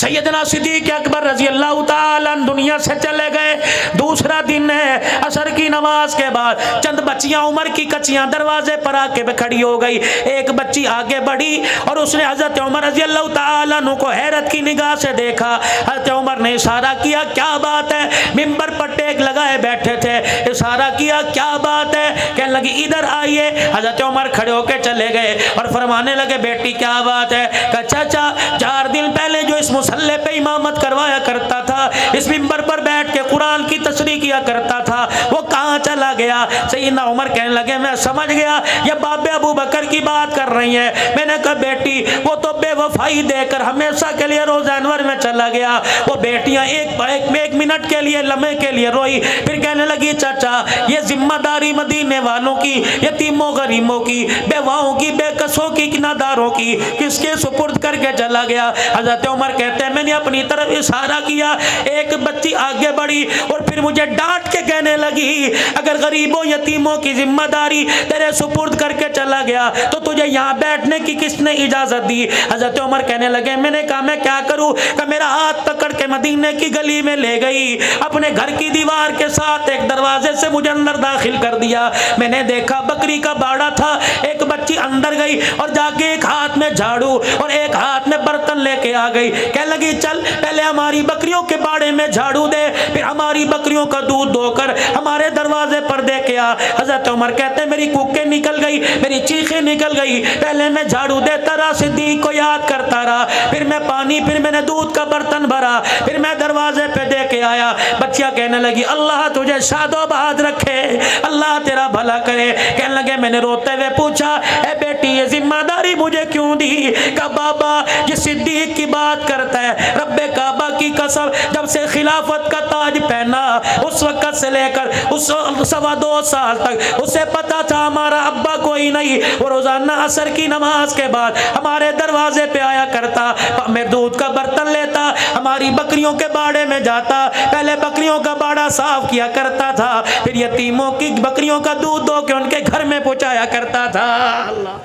सैयदना सिद्दीक़ अकबर रजी अल्लाह ताला दुनिया से चले गए। दूसरा दिन है, असर की नमाज के बाद चंद बच्चियां उम्र की कच्चियां दरवाजे पर आके खड़ी हो गई। एक बच्ची आगे बढ़ी और उसने हजरत उमर रजी अल्लाह ताला अन्हु को हैरत की निगाह से देखा। हजरत उमर ने इशारा किया, क्या बात है? मिंबर पर टेक लगाए बैठे थे, इशारा किया, क्या बात है? कहने लगी इधर आइए। हजरत उमर खड़े होकर चले गए और फरमाने लगे, बेटी क्या बात है? कहा चाचा, 4 दिन पहले जो इस मुसल्ले पे इमामत करवाया करता था, इस मिंबर पर बैठ के कुरान की तशरीह किया करता था, वो कहाँ चला गया? सैयदना उमर कहने लगे, मैं समझ गया ये बाबे अबू बकर की बात कर रही है। मैंने कहा बेटी, वो तो बेवफाई देकर हमेशा के लिए रोज़ा अनवर में चला गया। वो बेटियां एक मिनट के लिए, लम्हे के लिए रोई, फिर कहने लगी चाचा, ये जिम्मेदारी मदीने वालों की, यतीमों गरीबों की, बेवाओं की, बेकसों की, किनादारों की किसके सुपुर्द करके चला गया? हजरत उमर कहते हैं, मैंने अपनी तरफ इशारा किया, एक बच्ची आगे बढ़ी और फिर मुझे डांट के कहने लगी, अगर गरीबों यतीमों की जिम्मेदारी तेरे सुपुर्द करके चला गया तो तुझे यहाँ बैठने की किसने इजाजत दी? हजरत उमर कहने लगे, मैंने कहा मैं क्या करूँ? कि मेरा हाथ पकड़ के मदीने की गली में ले गई, अपने घर की दीवार के साथ एक दरवाजे से मुझे अंदर दाखिल कर दिया। मैंने देखा बकरी का बाड़ा था, एक बच्ची अंदर गई और जाके एक हाथ में झाड़ू और एक हाथ में बर्तन लेके आ गई। कह लगी, चल पहले हमारी बकरियों के बाड़े में झाड़ू दे, फिर हमारी बकरियों का दूध धोकर हमारे दरवाजे पर दे के आ। हजरत उमर कहते, मेरी कूकें निकल गई, मेरी चीखें निकल गई। पहले मैं झाड़ू देता रहा, सिद्दीक को याद करता रहा, फिर मैं पानी, फिर मैंने दूध का बर्तन भरा, फिर मैं दरवाजे पे दे के आया। बच्चियां कहने लगी, अल्लाह तुझे शादोबाद रखे, अल्लाह तेरा भला करे। कहने लगे, मैंने रोते हुए पूछा, ए बेटी ये जिम्मेदारी मुझे क्यों दी? का बाबा ये सिद्दीक की बात करता है, रब्बे काबा की कसम, जब से खिलाफत का ताज पहना उस वक्त से लेकर उस 2.25 साल तक उसे पता था हमारा अब्बा कोई नहीं। वो रोजाना असर की नमाज के बाद हमारे दरवाजे पे आया करता, मैं दूध का बर्तन लेता, हमारी बकरियों के बाड़े में जाता, पहले बकरियों का बाड़ा साफ किया करता था, फिर यतीमों की बकरियों का दूध दो के उनके घर में पहुंचाया करता था। अल्लाह।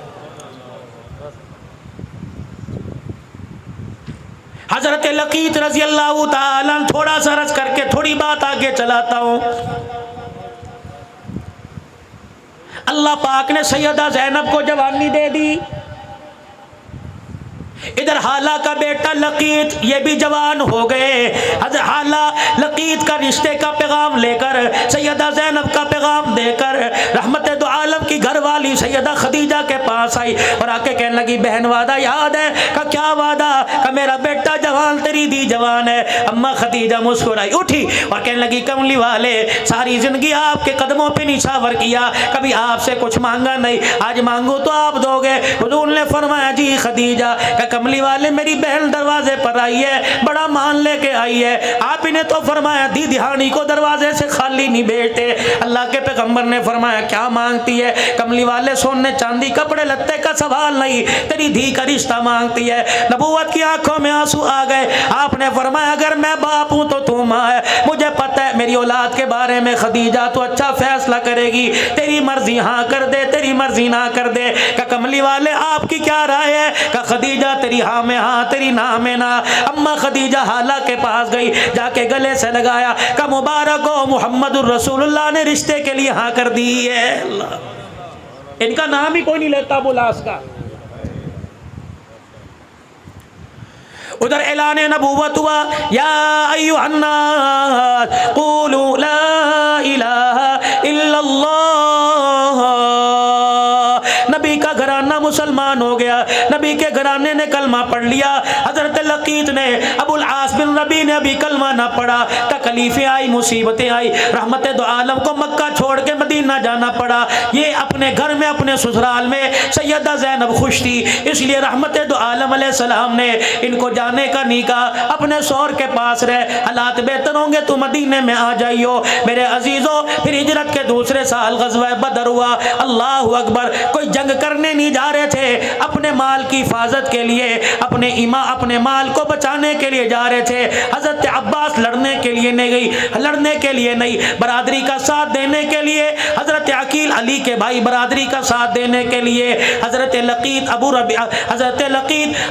हजरत लकीत रजी अल्लाह ताला, थोड़ा सा रस करके थोड़ी बात आगे चलाता हूं। अल्लाह पाक ने सैयदा ज़ैनब को जवानी दे दी, इधर हाला का बेटा लकीत ये भी जवान हो गए। हजरत हाला लकीत का रिश्ते का पैगाम लेकर, सैयदा ज़ैनब का पैगाम देकर रहमत दो आलम की घरवाली सैयदा खदीजा के पास आई और आके कहने लगी, बहन वादा याद है? का क्या वादा? का मेरा बेटा जवान, तेरी दी जवान है। अम्मा खदीजा मुस्कुराई, उठी और कहने लगी, कमली वाले सारी जिंदगी आपके कदमों पे निछावर किया, कभी आपसे कुछ मांगा नहीं, आज मांगू तो आप दोगे। हुजूर ने फरमाया, जी खदीजा, कमली वाले मेरी बहन दरवाजे पर आई है, बड़ा मान लेके आई है, आप ही ने तो फरमाया दी दिहानी को दरवाजे से खाली नहीं भेजते। अल्लाह के पैगंबर ने फरमाया, क्या मांगती है? कमली वाले सोने चांदी कपड़े लत्ते का सवाल नहीं, तेरी धी का रिश्ता मांगती है। नबूवत की आंखों में आंसू आ गए। आपने फरमाया, अगर मैं बाप हूं तो तू मां है, मुझे पता है मेरी औलाद के बारे में खदीजा तो अच्छा फैसला करेगी, तेरी मर्जी हाँ कर दे, तेरी मर्जी ना कर दे। का कमली वाले आपकी क्या राय है? का खदीजा तेरी हाँ में हाँ, तेरी ना में ना। अम्मा खदीजा हाला के पास गई, जाके गले से लगाया, का मुबारक हो मुहम्मदुर रसूलुल्लाह ने रिश्ते के लिए हाँ कर दी है। अल्लाह, इनका नाम ही कोई नहीं लेता बुलास का। उधर ऐलान नबूवत हुआ, या अय्युहन्नास क़ूलू ला इलाहा इल्लल्लाह। नबी का घराना मुसलमान हो गया, नबी के घराने ने कलमा पढ़ लिया। हजरत लकीत ने, अबुल आस बिन रबी ने अभी कलमा ना पढ़ा, तकलीफें आई, मुसीबतें आई, रहमत दो आलम को मक्का छोड़ के मदीना जाना पड़ा। ये अपने घर में, अपने ससुराल में सैयदा ज़ैनब खुश थी, इसलिए रहमत दो आलम अलैहिस्सलाम ने इनको जाने का नहीं कहा, अपने शौहर के पास रहे, हालात बेहतर होंगे तो मदीने में आ जाइयो। मेरे अजीजों, फिर हिजरत के दूसरे साल गज़वा बदर हुआ। अल्लाह अकबर, कोई जंग करने नहीं जा जा रहे थे अपने माल की हिफाजत के लिए, अपने माल को बचाने के लिए जा रहे थे। हजरत अब्बास लड़ने के लिए नहीं, बरादरी का साथ देने के लिए, हजरत अकील अली के भाई बरादरी का साथ देने के लिए, हजरत लकीत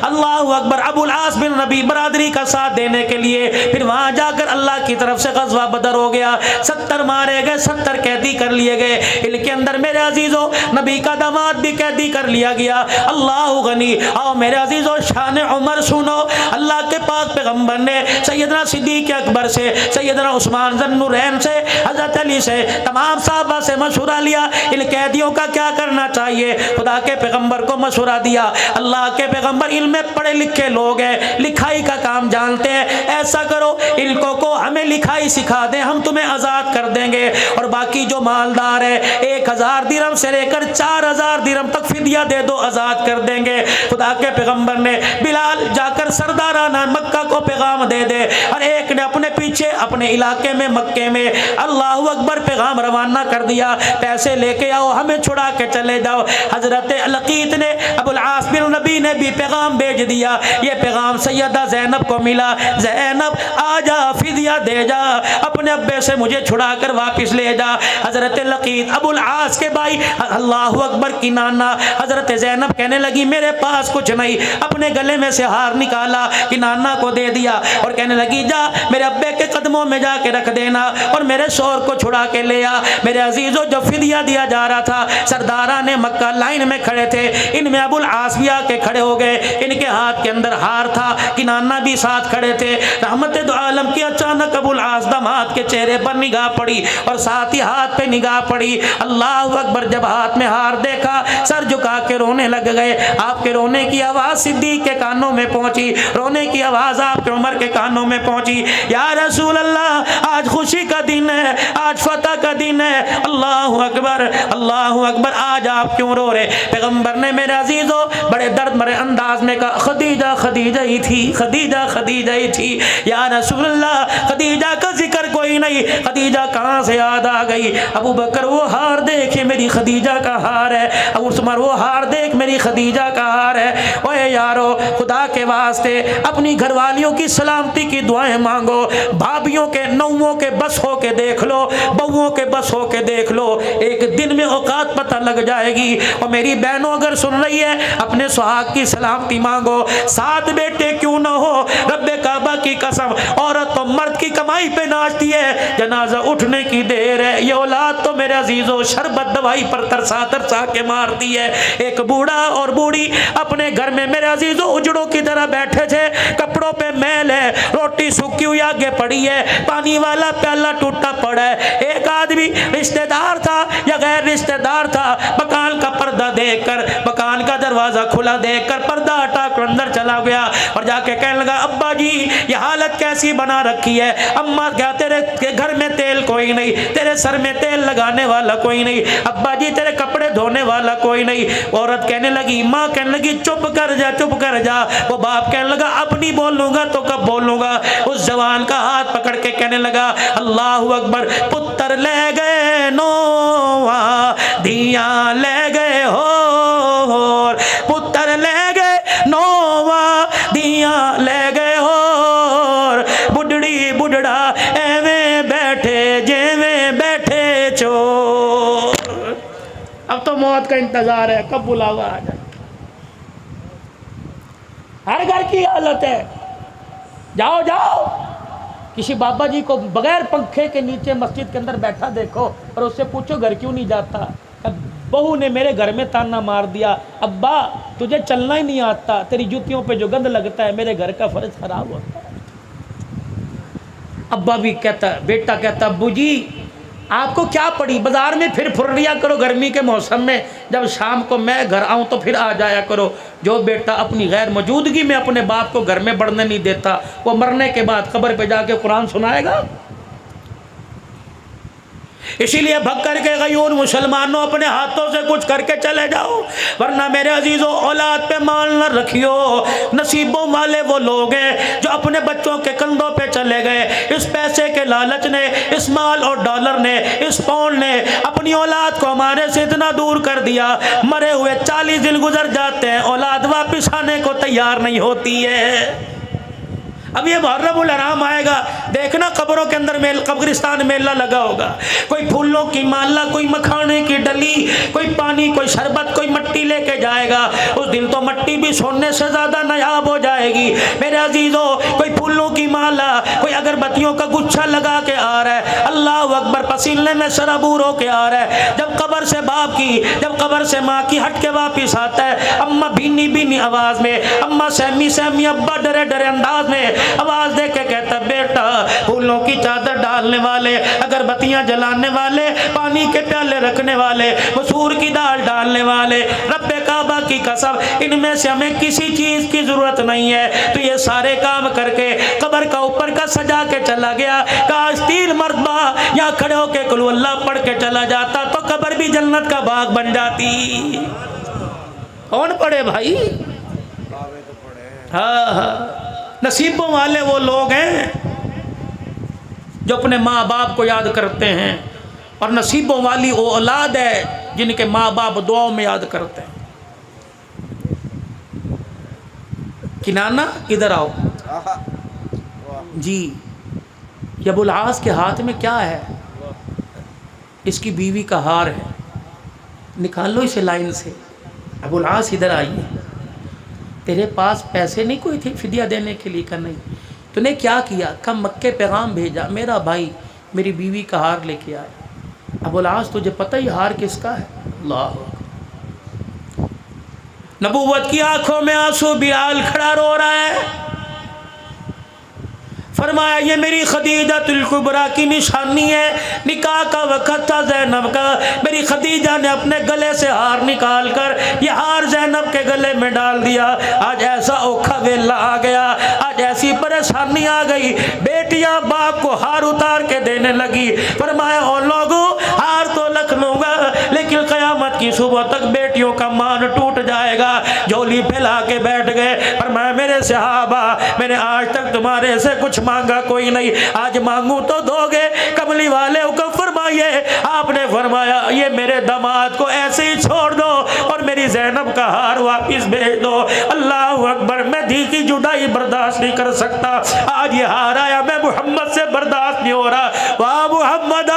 अल्लाहु अकबर अबुल आस बिन रबी बरादरी का साथ देने के लिए। फिर वहां जाकर अल्लाह की तरफ से गज़वा बदर हो गया, 70 मारे गए, 70 कैदी कर लिए गए। इनके अंदर मेरे अजीजों नबी का दामाद भी कैदी कर लिया गया। अल्लाह गनी। आओ मेरे अजीजों शान उमर सुनो। अल्लाह के पाक पैगंबर ने सैयदना सिद्दीक अकबर से, सैयदना उस्मान ज़न्नुरैन से, हजरत अली से, तमाम साहबा से मशवरा लिया इन कैदियों का क्या करना चाहिए। खुदा के पैगंबर को मशवरा दिया। अल्लाह के पैगंबर इनमें पढ़े लिखे लोग हैं, लिखाई का काम जानते हैं, ऐसा करो इनको को हमें लिखाई सिखा दें, हम तुम्हें आज़ाद कर देंगे। और बाकी जो मालदार है 1000 दिरहम से लेकर 4000 दिरहम तक फिदिया दे दो, आज़ाद कर देंगे। खुदा के पैगंबर ने बिलाल जाकर सरदाराना मक्का को पैगाम दे दे, और एक ने अपने पीछे अपने इलाके में मक्के में अल्लाहु अकबर पैगाम रवाना कर दिया, पैसे लेके आओ, हमें छुड़ा के चले जाओ। हजरत लकीत ने अबुल आस बिन नबी ने भी पैगाम भेज दिया। ये पैगाम सैयदा ज़ैनब को मिला, ज़ैनब आजा फिदिया दे जा, अपने अब्बे से मुझे छुड़ा कर वापस ले जा। हजरत लकीत अबुल आस के भाई अल्लाहु अकबर की नाना हजरत ज़ैनब कहने लगी मेरे पास कुछ नहीं, अपने गले में से हार निकाला कि नाना को दे दिया, और कहने लगी जा मेरे अब्बे के कदमों में जाके रख देना और मेरे शोहर को छुड़ा के ले आ। मेरे अजीजों जो फिदिया दिया जा रहा था, सरदारा ने मक्का लाइन में खड़े थे, इनमें अबुल आस भी आके खड़े हो गए, इनके हाथ के अंदर हार था कि नाना भी साथ खड़े थे। रहमत दो आलम की अचानक अबुल आस दामाद के चेहरे पर निगाह पड़ी और साथ ही हाथ पे निगाह पड़ी। अल्लाह अकबर जब हाथ में हार देखा सर झुका के रोने लग गए। आपके रोने की आवाज़ सिद्दीक के कानों में पहुंची, रोने की आवाज़ आपके उमर के कानों में पहुंची। या रसूल अल्लाह आज खुशी का दिन है, आज फतह का दिन है, अल्लाह अकबर आज आप क्यों रो रहे। पैगंबर ने मेरे अजीजों बड़े दर्द भरे अंदाज में कहा खदीजा खदीजा ही थी, खदीजा खदीजा ही थी। या रसूल अल्लाह खदीजा का जिक्र कोई नहीं, खदीजा कहाँ से याद आ गई। अबू बकर वो हार देखे मेरी खदीजा का हार है, अबू उस्मान वो हार देख मेरी खदीजा का हार है। ओए यारो खुदा के वास्ते अपनी घरवालियों की सलामती की दुआएं मांगो, भाभियों के नौओं के बस हो के देख लो, बहुओं के बस हो के देख लो, एक दिन में औकात पता लग जाएगी। और मेरी बहनों अगर सुन रही है अपने सुहाग की सलामती मांगो, 7 बेटे क्यों ना हो, रब्बे काबा की कसम औरत तो मर्द की कमाई पे नाचती है, जनाजा उठने की देर है। ये औलाद तो मेरे अजीजों शरबत दवाई पर तरसा तरसा के मारती है। एक बूढ़ा और बूढ़ी अपने घर में मेरे अजीजों उजड़ों की तरह बैठे थे, कपड़ों पे मैल है, रोटी सूखी हुई आगे पड़ी है, पानी वाला प्याला टूटा पड़ा है। एक आदमी रिश्तेदार था या गैर रिश्तेदार था, मकान का पर्दा देखकर, मकान का दरवाजा खुला देखकर पर्दा हटा कर अंदर चला गया और जाके कहने लगा अब्बा जी ये हालत कैसी बना रखी है। अम्मा क्या तेरे घर में तेल कोई नहीं, तेरे सर में तेल लगाने वाला कोई नहीं, अब्बा जी तेरे कपड़े धोने वाला कोई नहीं। औरत कहने लगी, माँ कहने लगी चुप कर जा, चुप कर जा। वो बाप कहने लगा अब नहीं बोलूंगा तो कब बोलूंगा। उस जवान का हाथ पकड़ के कहने लगा अल्लाहु अकबर, पुत्र ले गए नोवा दिया ले गए हो, पुत्र ले गए नोवा दिया ले गए हो, बुढ़ड़ी बुढ़ड़ा एवें बैठे जेवें बैठे चोर। अब तो मौत का इंतजार है, कब बुलावा आ जाए। हर घर की हालत है। जाओ जाओ किसी बाबा जी को बगैर पंखे के नीचे मस्जिद के अंदर बैठा देखो और उससे पूछो घर क्यों नहीं जाता। बहू ने मेरे घर में ताना मार दिया, अब्बा तुझे चलना ही नहीं आता, तेरी जूतियों पे जो गंद लगता है मेरे घर का फर्ज खराब होता है। अब्बा भी कहता, बेटा कहता अब्बू जी आपको क्या पड़ी, बाजार में फिर फुर्रिया करो गर्मी के मौसम में, जब शाम को मैं घर आऊँ तो फिर आ जाया करो। जो बेटा अपनी गैर मौजूदगी में अपने बाप को घर में बढ़ने नहीं देता, वो मरने के बाद कब्र पे जाके कुरान सुनाएगा। इसीलिए भग करके गयूर मुसलमानों अपने हाथों से कुछ करके चले जाओ, वरना मेरे अजीजों औलाद पे माल न रखियो। नसीबों वाले वो लोग हैं जो अपने बच्चों के कंधों पे चले गए। इस पैसे के लालच ने, इस माल और डॉलर ने, इस पाउंड ने अपनी औलाद को हमारे से इतना दूर कर दिया, मरे हुए 40 दिन गुजर जाते हैं, औलाद वापिस आने को तैयार नहीं होती है। अब ये मुहर्रमुल हराम आएगा, देखना कब्रों के अंदर कब्रिस्तान मेला लगा होगा, कोई फूलों की माला, कोई मखाने की डली, कोई पानी, कोई शरबत, कोई मट्टी लेके जाएगा। उस दिन तो मट्टी भी सोने से ज़्यादा नायाब हो जाएगी मेरे अजीज़ों। कोई फूलों की माला, कोई अगरबत्तियों का गुच्छा लगा के आ रहा है, अल्लाह अकबर, पसीने में शराबूर होके आ रहा है। जब कब्र से बाप की, जब कब्र से माँ की हट के वापिस आता है, अम्मा भीनी भीनी आवाज़ में, अम्मा सहमी सहमी, अब्बा डरे डरे अंदाज में आवाज दे के कहता, बेटा फूलों की चादर डालने वाले, अगरबत्तियां जलाने वाले, पानी के प्याले रखने वाले, मसूर की दाल डालने वाले, रब्बे काबा की कसम, इनमें से हमें किसी चीज की जरूरत नहीं है। तो ये सारे काम करके कब्र का ऊपर का सजा के चला गया। काश 3 मरतबा यहाँ खड़े होके कुल अल्लाह पढ़ के चला जाता तो कब्र भी जन्नत का बाग बन जाती। कौन पढ़े भाई? हाँ हाँ, नसीबों वाले वो लोग हैं जो अपने माँ बाप को याद करते हैं, और नसीबों वाली वो औलाद है जिनके माँ बाप दुआओं में याद करते हैं। किनाना इधर आओ जी। ये अबुल आस के हाथ में क्या है? इसकी बीवी का हार है, निकाल लो इसे लाइन से। अबुल आस इधर आइए, तेरे पास पैसे नहीं कोई थे फिदिया देने के लिए? का नहीं। तूने क्या किया? कम मक्के पैगाम भेजा, मेरा भाई मेरी बीवी का हार लेके आया। अबुल आस तुझे पता ही हार किसका है? अल्लाह। नबूवत की आंखों में आंसू, बिलाल खड़ा रो रहा है। फरमाया ये मेरी खदीजातुल कुबरा की निशानी है। निकाह का वक़्त था ज़ैनब का, मेरी खदीजा ने अपने गले से हार निकाल कर ये हार ज़ैनब के गले में डाल दिया। आज ऐसा औखा वेला आ गया, आज ऐसी परेशानी आ गई, बेटियां बाप को हार उतार के देने लगी। फरमाया ओ लोगों, हार तो लख लूँगा लेकिन क़यामत की सुबह तक बेटियों का मान टूट जाएगा। झोली फैला के बैठ गए। फरमाया मेरे सहाबा, मैंने आज तक तुम्हारे से कुछ मांगा कोई नहीं, आज मांगू तो दोगे? कमली वाले हुक्म फरमाइए। आपने फरमाया ये मेरे दामाद को ऐसे ही छोड़ दो और मेरी ज़ैनब का हार वापिस भेज दो। अल्लाह अकबर, मैं धी की जुदाई बर्दाश्त नहीं कर सकता। आज ये हार आया, मैं मोहम्मद से बर्दाश्त नहीं हो रहा। वाह मोहम्मद,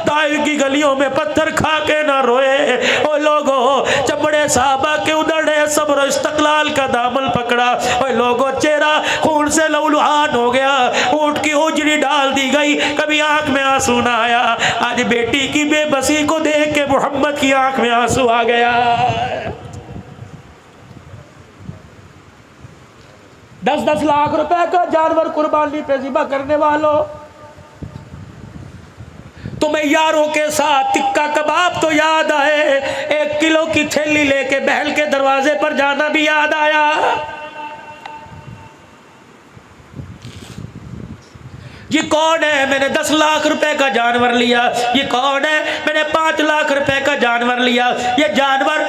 ताइफ की गलियों में पत्थर खा के ना रोए। ओ लोगों, चमड़े साहबा के उधड़े सब्र इस्तक़लाल का दामन पकड़ा। ओ लोगों, चेहरा खून से लहूलुहान हो गया, ऊँट की उजड़ी डाल दी गई, कभी आंख में आंसू ना आया। आज बेटी की बेबसी को देख के मोहम्मद की आंख में आंसू आ गया। 10-10 लाख रुपए का जानवर कुर्बानी पे ज़िबा करने वालों, तुम्हें यारों के साथ टिक्का कबाब तो याद आए, 1 किलो की थैली लेके बहल के दरवाजे पर जाना भी याद आया। ये कौन है? मैंने 10 लाख रुपए का जानवर लिया। ये कौन है? मैंने 5 लाख रुपए का जानवर लिया। ये जानवर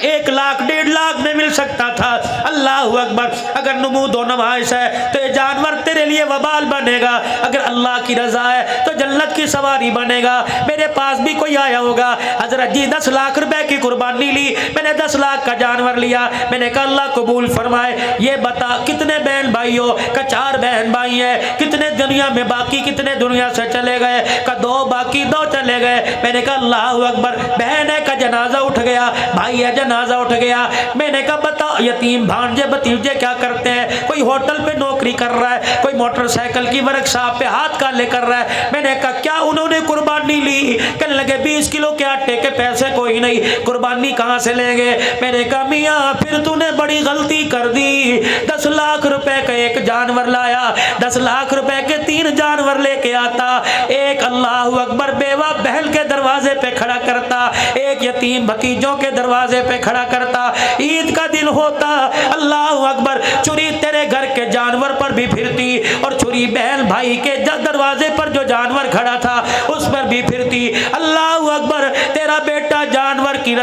1 लाख 1.5 लाख में मिल सकता था। अल्लाह अकबर, अगर नमूद व नमाइश है तो ये जानवर तेरे लिए वबाल बनेगा, अगर अल्लाह की रजा है तो जन्नत की सवारी बनेगा। मेरे पास भी कोई आया होगा, हजरत जी 10 लाख रुपए की कुर्बानी ली, मैंने 10 लाख का जानवर लिया। मैंने कहा अल्लाह कबूल फरमाए। ये बता कितने बहन भाइयों का? 4 बहन भाई है। कितने दुनिया में बाकी, कितने दुनिया से चले गए? का 2 बाकी, 2 चले गए। मैंने कहा अल्लाह अकबर, बहन है का जनाजा उठ गया, भाई है जनाजा उठ गया। मैंने कहा बताओ यतीम भांजे भतीजे क्या करते हैं? कोई होटल पे नौकरी कर रहा है, कोई मोटरसाइकिल की वर्कशॉप पे हाथ काले कर रहा है। मैंने कहा क्या उन्होंने कुर्बानी ली? कहने लगे 20 किलो के आटे के पैसे कोई नहीं, कुर्बानी कहाँ से लेंगे? मैंने कहा मियाँ फिर तूने बड़ी गलती कर दी। 10 लाख रुपए का एक जानवर लाया, 10 लाख रुपए के 3 जानवर लेके आता। एक अल्लाह अकबर बेवा बहन के दरवाजे पे खड़ा करता, एक यतीम भतीजों के दरवाजे पे खड़ा करता। ईद का दिन होता, अल्लाह अकबर, छुरी तेरे घर के जानवर पर भी फिरती और छुरी बहन भाई के दरवाजे पर जो जानवर खड़ा था उस पर भी फिरती।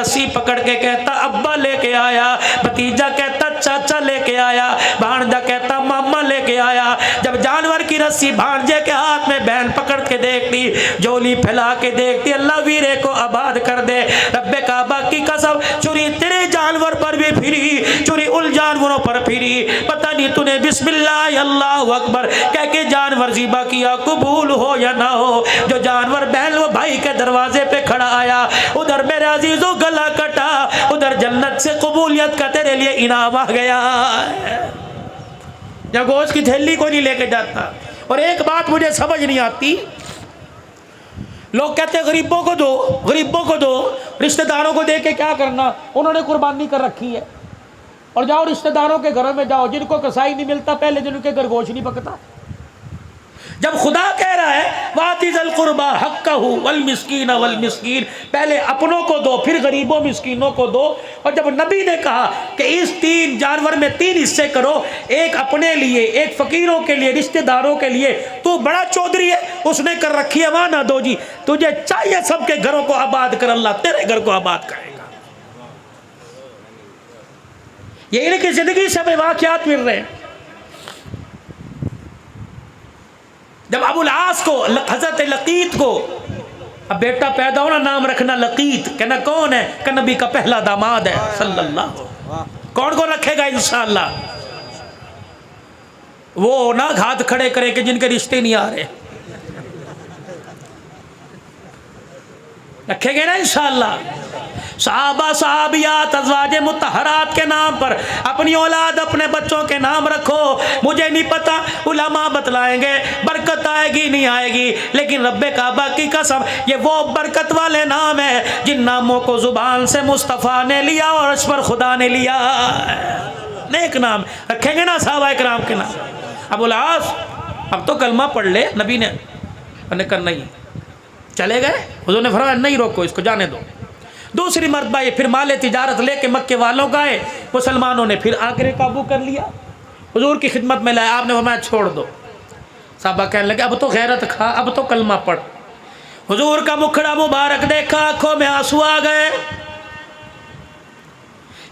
रस्सी पकड़ के कहता अब्बा लेके आया, भतीजा कहता चाचा लेके आया, भांजा कहता मामा लेके आया। जब जानवर की रस्सी भांजे के हाथ में बहन पकड़ के देखती, झोली फैला के देखती, अल्लाह वीरे को आबाद कर दे। रब्बे काबा की कसम, चुरी तेरे जानवर पर भी फिरी, चुरी उन जानवरों पर फिरी, पता नहीं तूने बिस्मिल्लाह अल्लाह अकबर कह के जानवर ज़िबा किया, कबूल हो या ना हो। जो जानवर बहन वो भाई के दरवाजे पे खड़ा आया, उधर मेरे अजीजों गला कटा, उधर जन्नत से कबूलियत का तेरे लिए इनाम आ गया। या गोश्त की थैली को नहीं लेके जाता। और एक बात मुझे समझ नहीं आती, लोग कहते हैं गरीबों को दो, गरीबों को दो, रिश्तेदारों को दे के क्या करना, उन्होंने कुर्बानी कर रखी है। और जाओ रिश्तेदारों के घरों में जाओ, जिनको कसाई नहीं मिलता पहले दिन उनके घर गोश्त नहीं पकता। जब खुदा कह रहा है वातिज़ल कुर्बा हक्कहु वल मिस्कीन वल मिस्कीन, पहले अपनों को दो फिर गरीबों मिस्कीनों को दो। और जब नबी ने कहा कि इस 3 जानवर में 3 हिस्से करो, एक अपने लिए, एक फकीरों के लिए, रिश्तेदारों के लिए, तू बड़ा चौधरी है, उसने कर रखी है वहां ना दो जी, तुझे चाहिए सबके घरों को आबाद कर, अल्लाह तेरे घर को आबाद करेगा। ये इनकी जिंदगी से हमें वाक़यात मिल रहे हैं। जब अबुल आस को, हजरत लकीत को अब बेटा पैदा होना, नाम रखना लकीत, कहना कौन है, कि नबी का पहला दामाद है सल्लल्लाहु। कौन कौन रखेगा इंशाअल्लाह? वो ना हाथ खड़े करे कि जिनके रिश्ते नहीं आ रहे, रखेंगे ना इंशाअल्लाह। सहाबा सहाबियात अज़वाजे मुतहरात के नाम पर अपनी औलाद, अपने बच्चों के नाम रखो। मुझे नहीं पता, उलमा बतलाएंगे बरकत आएगी नहीं आएगी, लेकिन रब्बे काबा की कसम ये वो बरकत वाले नाम है जिन नामों को जुबान से मुस्तफ़ा ने लिया और उस पर खुदा ने लिया। नेक नाम रखेंगे ना सहाबा इकराम के नाम। अबुल आस अब तो कलमा पढ़ ले, नबी ने करना ही, चले गए, हुज़ूर ने फरमाया नहीं रोको इसको, जाने दो। दूसरी मरतबा ये फिर माले तिजारत लेके मक्के वालों का है, मुसलमानों ने फिर आकर काबू कर लिया, हुजूर की खिदमत में लाया, आपने फरमाया छोड़ दो। साहबा कहने लगे अब तो गैरत खा, अब तो कलमा पढ़। हुजूर का मुखड़ा मुबारक देखा, आंखों में आंसू आ गए,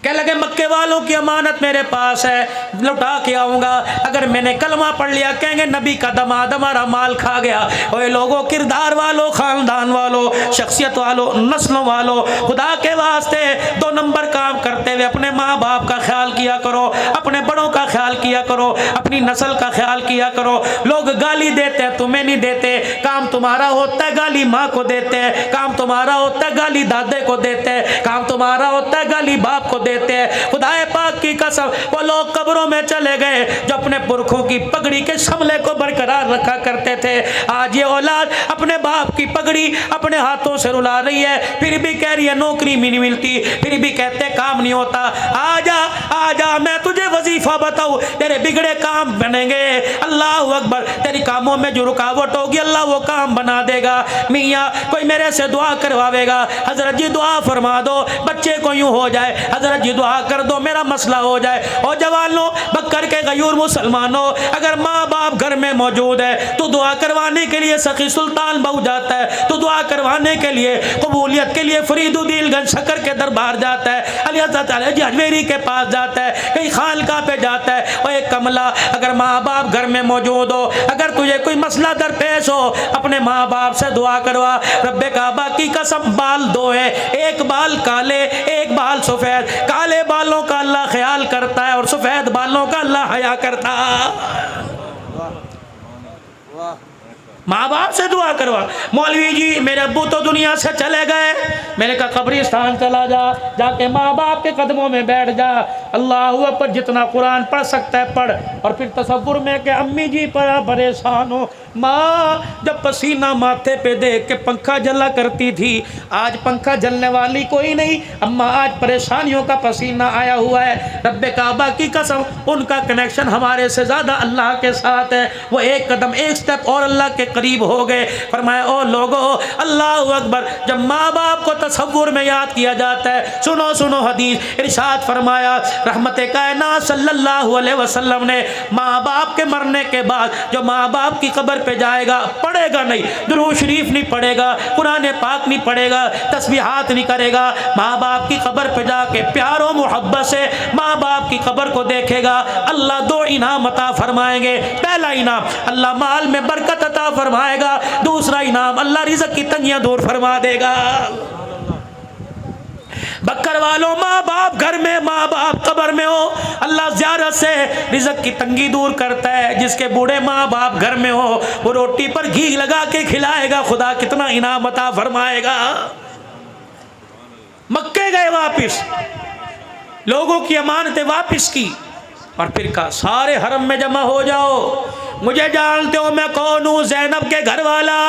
कह लगे मक्के वालों की अमानत मेरे पास है, लौटा के आऊँगा। अगर मैंने कलमा पढ़ लिया कहेंगे नबी का दमाद हमारा माल खा गया। ओए लोगों, किरदार वालों, ख़ानदान वालों, शख्सियत वालों, नस्लों वालों, खुदा के वास्ते 2 नंबर काम करते हुए अपने माँ बाप का ख्याल किया करो, अपने बड़ों का ख्याल किया करो, अपनी नस्ल का ख्याल किया करो। लोग गाली देते हैं, तुम्हें नहीं देते, काम तुम्हारा होता है गाली माँ को देते हैं, काम तुम्हारा होता है गाली दादे को देते हैं, काम तुम्हारा होता है गाली बाप को देते हैं। खुदाए पाक की कसम, वो लोग कब्रों में चले गए जो अपने पुरखों की पगड़ी के शमले को बरकरार रखा करते थे। आज ये औलाद अपने बाप की पगड़ी अपने हाथों से रुला रही है, फिर भी कह रही है नौकरी भी नहीं मिलती, फिर भी कहते काम नहीं होता। आजा आजा, मैं तुझे वजीफा बताऊं, तेरे बिगड़े काम बनेंगे। अल्लाह अकबर, तेरी कामों में जो रुकावट होगी अल्लाह वो काम बना देगा। मियाँ कोई मेरे से दुआ करवावेगा, हजरत जी दुआ फरमा दो बच्चे को यूं हो जाए, हजरत जी दुआ कर दो मेरा मसला हो जाए। और जवानों, बकर के गयूर मुसलमानों, अगर माँ बाप घर में मौजूद है तो दुआ करवाने के लिए सखी सुल्तान बहु जाता है, तो दुआ करवाने के लिए, कबूलियत के लिए फरीदुद्दीन शक्कर के दरबार जाता है, अली हज़रत अली अजमेरी के पास जाता है, कहीं खानका पे जाता है। और एक कमला, अगर माँ बाप घर में मौजूद हो, अगर तुझे कोई मसला दरपेश हो, अपने माँ बाप से दुआ करवा। रब्बे काबा की कसम, बाल 2 है, एक बाल काले एक बाल सफ़ेद। काले बालों का अल्लाह ख्याल करता है और सफ़ेद बालों का अल्लाह हया करता है। माँ बाप से दुआ करवा। मौलवी जी मेरे अब्बू तो दुनिया से चले गए, मैंने कहा कब्रिस्तान चला जा, जाके माँ बाप के कदमों में बैठ जा, अल्लाह अकबर, जितना कुरान पढ़ सकता है पढ़। और फिर तसव्वुर में कि अम्मी जी बड़ा परेशान हो, माँ जब पसीना माथे पे देख के पंखा जला करती थी, आज पंखा जलने वाली कोई नहीं, अम्मा आज परेशानियों का पसीना आया हुआ है। रब्बे काबा की कसम, उनका कनेक्शन हमारे से ज़्यादा अल्लाह के साथ है। वो एक कदम एक स्टेप और अल्लाह के करीब हो गए। फरमाया ओ लोगो, अल्लाह अकबर, जब माँ बाप को तसव्वुर में याद किया जाता है, सुनो सुनो हदीस, इरशाद फरमाया रहमत कायनात सल्लल्लाहु अलैहि वसल्लम ने माँ बाप के मरने के बाद जो माँ बाप की कब्र पे जाएगा, पढ़ेगा नहीं, दुरूद शरीफ नहीं पढ़ेगा, कुरान पाक नहीं पढ़ेगा, तस्बीहात नहीं करेगा, माँ बाप की कब्र पे जाके प्यार और मोहब्बत से माँ बाप की कब्र को देखेगा, अल्लाह दो इनाम अता फरमाएंगे। पहला इनाम अल्लाह माल में बरकत अता फरमाएगा, दूसरा इनाम अल्लाह रिज़्क़ की तंगियां दूर फरमा देगा। बकर वालों, माँ बाप घर में, माँ बाप कब्र में हो, अल्लाह ज़ियारत से रिज़्क़ की तंगी दूर करता है। जिसके बूढ़े माँ बाप घर में हो वो रोटी पर घी लगा के खिलाएगा, खुदा कितना इनाम अता फरमाएगा। मक्के गए वापिस, लोगों की अमानतें वापिस की और फिर कहा सारे हरम में जमा हो जाओ, मुझे जानते हो मैं कौन हूँ, ज़ैनब के घर वाला,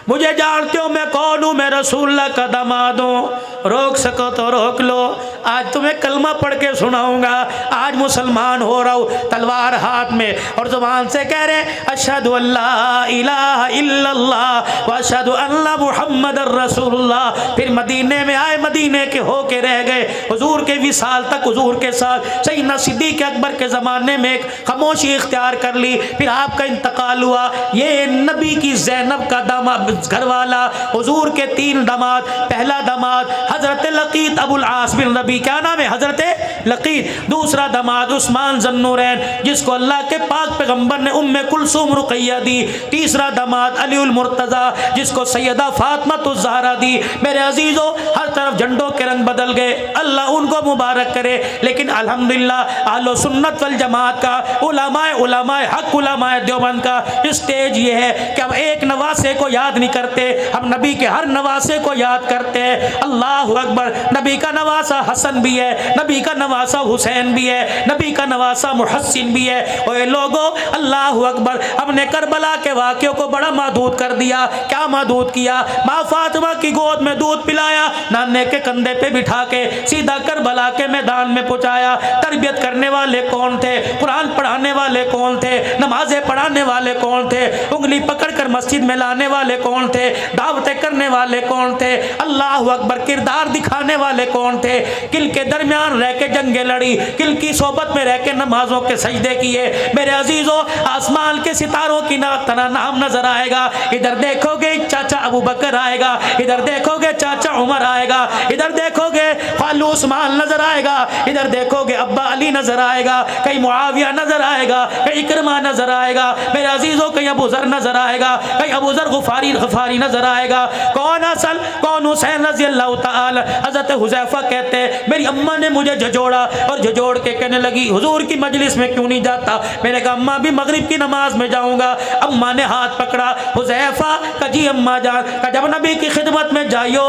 मुझे जानते हो मैं कौन हूँ, मैं रसूलुल्लाह का दामाद हूँ, रोक सको तो रोक लो, आज तुम्हें कलमा पढ़ के सुनाऊंगा, आज मुसलमान हो रहा हूँ, तलवार हाथ में और ज़ुबान से कह रहे अशहदु अल्ला इलाहा इल्लल्लाह व अशहदु अन्ना मुहम्मदर रसूलुल्लाह। फिर मदीने में आए, मदीने के होके रह गए, हुजूर के विसाल तक हुजूर के साथ सैयदना सिद्दीक़ अकबर के ज़माने में एक खामोशी इख्तियार कर ली। फिर आपका इंतकाल हुआ, ये नबी की ज़ैनब का दामाद घर वाला, हुजूर के 3 दामाद, पहला दामाद हजरत लकीत अबुल आस बिन रबी, क्या नाम है, हजरत लकीत, दूसरा दामाद उस्मान ज़न्नूरैन जिसको अल्लाह के पाक पैगंबर ने उम्मे कुलसूम रुक़ैया दी, तीसरा दामाद अलीउल मुर्तज़ा जिसको सैयदा फातिमा ज़हरा दी। मेरे अजीज़ों, हर तरफ झंडों के रंग बदल गए, अल्लाह उनको मुबारक करे। लेकिन अल्हम्दुलिल्लाह अहले सुन्नत वल जमात का, उलमाए हक, उलमाए देवबंद का स्टेज ये है कि हम एक नवासे को याद नहीं करते, हम नबी के हर नवासे को याद करते हैं। अल्लाह अकबर, नबी का नवासा हसन भी है, नबी का नवासा हुसैन भी है, नबी का नवासा मुहस्सिन भी है। और लोगों, अल्लाह अकबर, हमने करबला के वाक़ियों को बड़ा महदूद कर दिया। क्या महदूद किया? माँ फातिमा की गोद में दूध पिलाया, नाने के कंधे पे बिठा के सीधा करबला के मैदान में पहुँचाया। तरबियत करने वाले कौन थे? कुरान पढ़ाने वाले कौन थे? नमाजें पढ़ाने वाले कौन थे? उंगली पकड़ कर मस्जिद में लाने वाले कौन थे? दावतें करने वाले कौन थे? अल्लाह अकबर, किरदार दिखाने वाले कौन थे? किल के दरमियान रह के जंगे लड़ी, किल की सोबत में रह के नमाजों के सजदे किए। मेरे अजीजों, आसमान के सितारों की तरह नाम नजर आएगा। इधर देखोगे चाचा अबू बकर आएगा, इधर देखोगे चाचा उमर आएगा, इधर देखोगे खालू उस्मान नजर आएगा, इधर देखोगे अब्बा अली नजर आएगा, कहीं मुआविया नजर आएगा, कहीं इकरमा नजर आएगा। मेरे अजीजों, कहीं अबू ज़र नजर आएगा, कहीं अबू ज़र गफारी नजर आएगा। कौन हसन कौन हुसैन रज़ी अल्लाह ताला। हज़रत हुज़ैफ़ा कहते हैं मेरी अम्मा ने मुझे झजोड़ा और झजोड़ के कहने लगी हुजूर की मजलिस में क्यों नहीं जाता? मैंने कहा अम्मा भी मगरिब की नमाज में जाऊंगा। अम्मा ने हाथ पकड़ा, हुज़ैफ़ा का जी अम्मा जान का जब नबी की खिदमत में जाइयो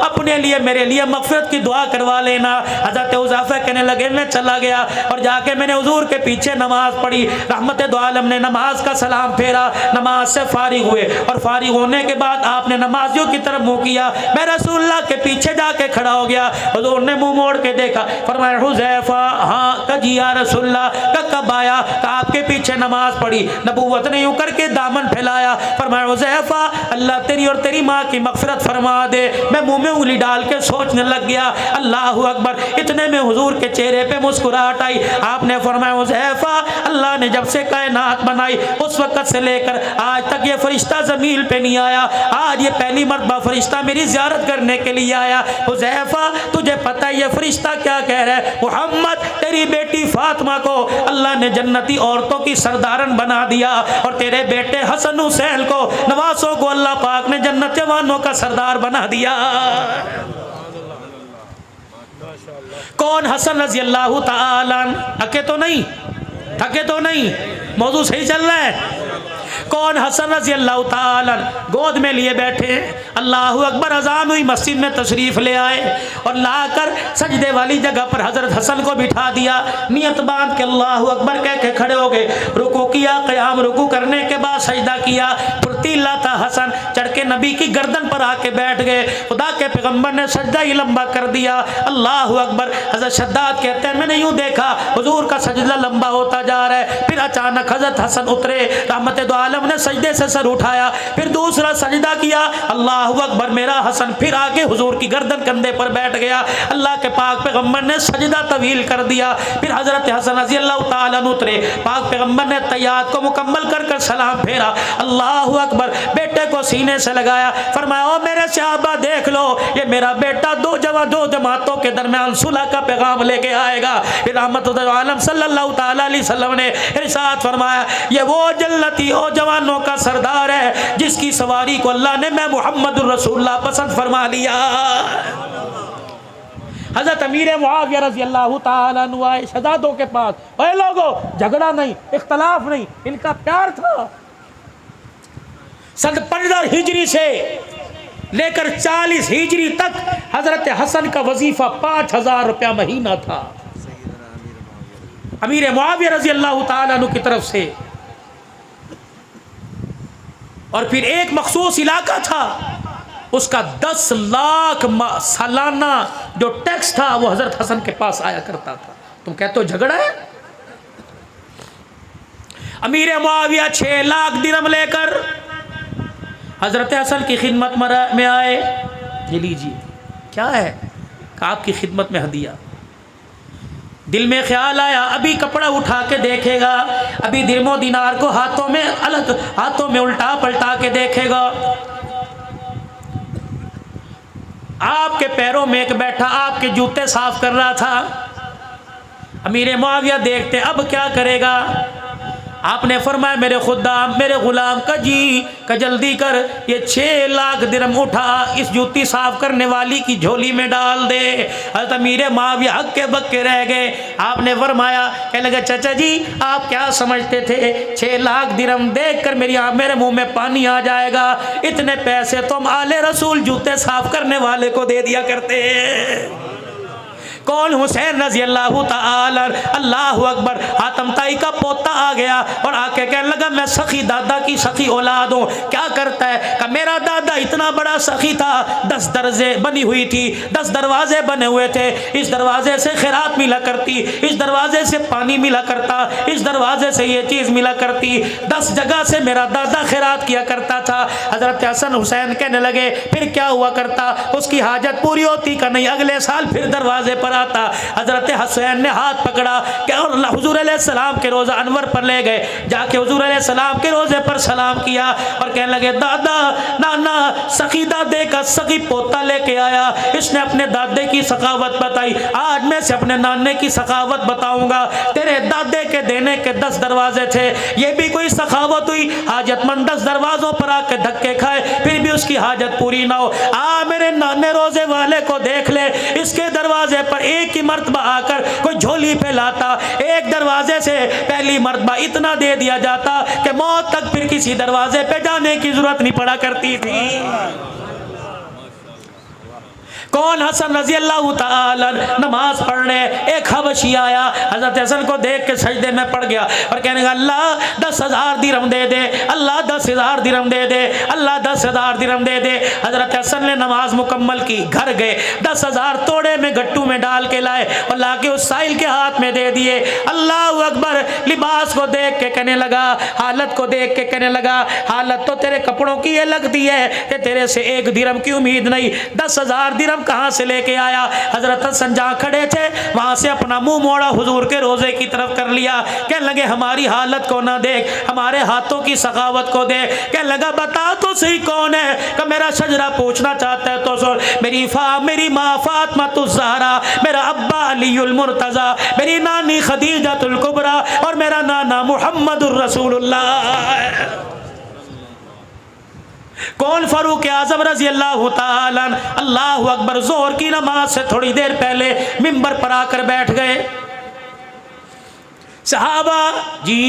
अपने लिए मेरे लिए मग़फ़िरत की दुआ करवा लेना। हज़रत हुज़ैफ़ा कहने लगे मैं चला गया और जाके मैंने हुजूर के पीछे नमाज पढ़ी। रहमत दो आलम ने नमाज का सलाम फेरा, नमाज से फारिग हुए और फारिग होने के बाद आपने नमाजियों की तरफ मुँह किया। मैं रसूलुल्लाह के पीछे जाके खड़ा हो गया। हुजूर ने मुंह मोड़ के देखा, फरमाया हुज़ैफ़ा हाँ कजी या रसूलुल्लाह का कब आया? का आपके पीछे नमाज पढ़ी। नबूवत ने यूं करके दामन फैलाया, फरमाया हुज़ैफ़ा अल्लाह तेरी और तेरी माँ की मग़फ़िरत फरमा दे। मैं मुंह में उंगली डाल के सोचने लग गया। अल्लाह अकबर, इतने में हुजूर के चेहरे पे मुस्कुराहट आई। आपने फरमाया हुज़ैफ़ा अल्लाह ने जब से कायनात बनाई उस वक़्त से लेकर आज तक ये फरिश्ता ज़मीन पे नहीं आया। आज ये पहली मरतबा फरिश्ता मेरी ज़ियारत करने के लिए आया। हुज़ैफ़ा तुझे पता है ये फरिश्ता क्या कह रहा है? मुहम्मद तेरी बेटी फातिमा को अल्लाह ने जन्नती औरतों की सरदारन बना दिया और तेरे बेटे हसन हुसैन को, नवासों को अल्लाह पाक ने जन्नत वालों का सरदार बना दिया। कौन? हसन रज़ी अल्लाह ताला। थके तो नहीं, थके तो नहीं, मौजू सही चल रहा है। कौन? हसन रज़ी अल्लाह ताला गोद में लिए बैठे। अल्लाह अकबर, अजान हुई, मस्जिद में तशरीफ़ ले आए और लाकर सजदे वाली जगह पर हज़रत हसन को बिठा दिया। नियत बांध के अल्लाह अकबर कह के खड़े हो गए। रुकू किया, क़याम रुकू करने के बाद लंबा सजदा किया, फुर्तीला था हसन, चढ़ के नबी की गर्दन पर आके बैठ गए। खुदा के पैगंबर ने सजदा ही लंबा कर दिया। अल्लाह अकबर। हजरत शद्दाद कहते हैं मैंने यूं देखा हुजूर का सजदा लंबा होता जा रहा है, फिर अचानक हजरत हसन उतरे, रहमत दो आलम ने सजदे से सर उठाया, फिर दूसरा सजदा किया, अल्लाह अकबर, मेरा हसन फिर आके हुजूर की गर्दन कंधे पर बैठ गया। अल्लाह के पाक पैगंबर ने सजदा तवील कर दिया, फिर हजरत हसन रज़ी अल्लाह ताला अन्हु उतरे, पाक पैगंबर ने तैयात को मुकम्मल कर कर सलाम फेरा, अल्लाह अकबर, बेटे को सीने से लगाया, फरमाया ओ मेरे सहाबा देख लो ये मेरा बेटा दो जमातों के दरमियान सुलह का पैगाम लेके आएगा। फिर रहमत आलम सल्लल्लाहु ताला अलैहि वसल्लम ने इरशाद फरमाया ये वो जन्नती ओ जवानों का सरदार है जिसकी सवारी को अल्लाह ने मैं मुहम्मदुर रसूलुल्लाह पसंद फरमा लिया। हजरत अमीर मुआविया रज़ी अल्लाह ताला अन्हु आए शहजादों के पास, ओए लोगो झगड़ा नहीं, इख्तलाफ नहीं, इनका प्यार था। सन 15 हिजरी से लेकर 40 हिजरी तक हजरत हसन का वजीफा 5000 रुपया महीना था अमीर मुआविया रज़ी अल्लाह ताला अन्हु की तरफ से। और फिर एक मखसूस इलाका था उसका 10 लाख सालाना जो टैक्स था वो हजरत हसन के पास आया करता था। तुम कहते हो झगड़ा है? अमीर मुआविया 6 लाख दिरहम लेकर हजरत हसन की खिदमत में आए। ये लीजिए क्या है कि आपकी खिदमत में हदिया। दिल में ख्याल आया अभी कपड़ा उठा के देखेगा, अभी दिरमो दिनार को हाथों में उल्टा पलटा के देखेगा। आपके पैरों में एक बैठा आपके जूते साफ कर रहा था। अमीर मुआविया देखते अब क्या करेगा। आपने फरमाया मेरे खुदाम मेरे गुलाम का जी का जल्दी कर ये 6 लाख दिरहम उठा इस जूती साफ करने वाली की झोली में डाल दे। हज़रत अमीर मुआविया हक्के बक्के रह गए। आपने फरमाया कहने लगे चाचा जी आप क्या समझते थे 6 लाख दिरहम देख कर मेरे मुंह में पानी आ जाएगा, इतने पैसे तुम आले रसूल जूते साफ करने वाले को दे दिया करते हैं। कौन? हुसैन रजी अल्लाह ताला अल्लाह अकबर। हातम ताई का पोता आ गया और आके कहने लगा मैं सखी दादा की सखी औलाद हूँ। क्या करता है? कि मेरा दादा इतना बड़ा सखी था, 10 दरजे बनी हुई थी, 10 दरवाजे बने हुए थे। इस दरवाजे से खैरात मिला करती, इस दरवाजे से पानी मिला करता, इस दरवाजे से ये चीज़ मिला करती। 10 जगह से मेरा दादा खैरात किया करता था। हजरत हसन हुसैन कहने लगे फिर क्या हुआ करता? उसकी हाजत पूरी होती का नहीं, अगले साल फिर दरवाजे पर आता। हजरत हुसैन ने हाथ पकड़ा क्या और हुजूर अलैहिस्सलाम के रोज़ा अनवर पर ले गए, जाके हुजूर अलैहिस्सलाम के रोज़े पर सलाम किया और कहने लगे दादा नाना सखी दादे का सखी पोता लेके आया, इसने अपने दादे की सखावत बताई, आज मैं से अपने नाने की सखावत बताऊंगा। तेरे दादे के देने के 10 दरवाजे थे, ये भी कोई सखावत हुई? हाजतमंद 10 दरवाजों पर आके धक्के खाए फिर भी उसकी हाजत पूरी ना हो। मेरे नाने रोजे वाले को देख ले, इसके दरवाजे पर एक ही मर्तबा आकर कोई झोली पे लाता, एक दरवाजे से पहली मर्तबा इतना दे दिया जाता कि मौत तक फिर किसी दरवाजे पे जाने की जरूरत नहीं पड़ा करती थी। कौन? हसन रजी अल्लाह ताला नमाज पढ़ने एक हबशी आया, हजरत हसन को देख के सजदे में पड़ गया और कहने लगा अल्लाह 10,000 दिरहम दे दे, अल्लाह 10,000 दिरहम दे दे, अल्लाह 10,000 दिरहम दे दे। हजरत हसन ने नमाज मुकम्मल की, घर गए, 10,000 तोड़े में गट्टू में डाल के लाए और लाके उस साहिल के हाथ में दे दिए। अल्लाह अकबर। लिबास को देख के कहने लगा, हालत को देख के कहने लगा हालत तो तेरे कपड़ों की ये लगती है कि तेरे से 1 दिरहम की उम्मीद नहीं, 10,000 दिरहम कहां से लेके आया? हजरत हसन जहां खड़े थे वहां से अपना मुंह मोड़ा हुजूर के रोजे की तरफ कर लिया। कहने लगे हमारी हालत को ना देख, हमारे हाथों की सखावत को देख। कहने लगा बता तो सही कौन है? कि मेरा शजरा पूछना चाहता है तो सुन, मेरी माँ फातिमा ज़हरा, मेरा अब्बा अलीउल मुर्तज़ा, मेरी नानी खदीजतुल कुबरा और मेरा नाना मुहम्मदुर रसूलुल्लाह। कौन? फारूक आजम रजी अल्लाह ताला अल्लाह अकबर। जोहर की नमाज से थोड़ी देर पहले मिंबर पर आकर बैठ गए। सहाबा जी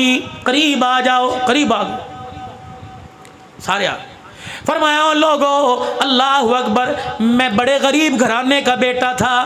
करीब आ जाओ, करीब आ गए सारे। फरमाया लोगो अल्लाह अकबर, मैं बड़े गरीब घराने का बेटा था,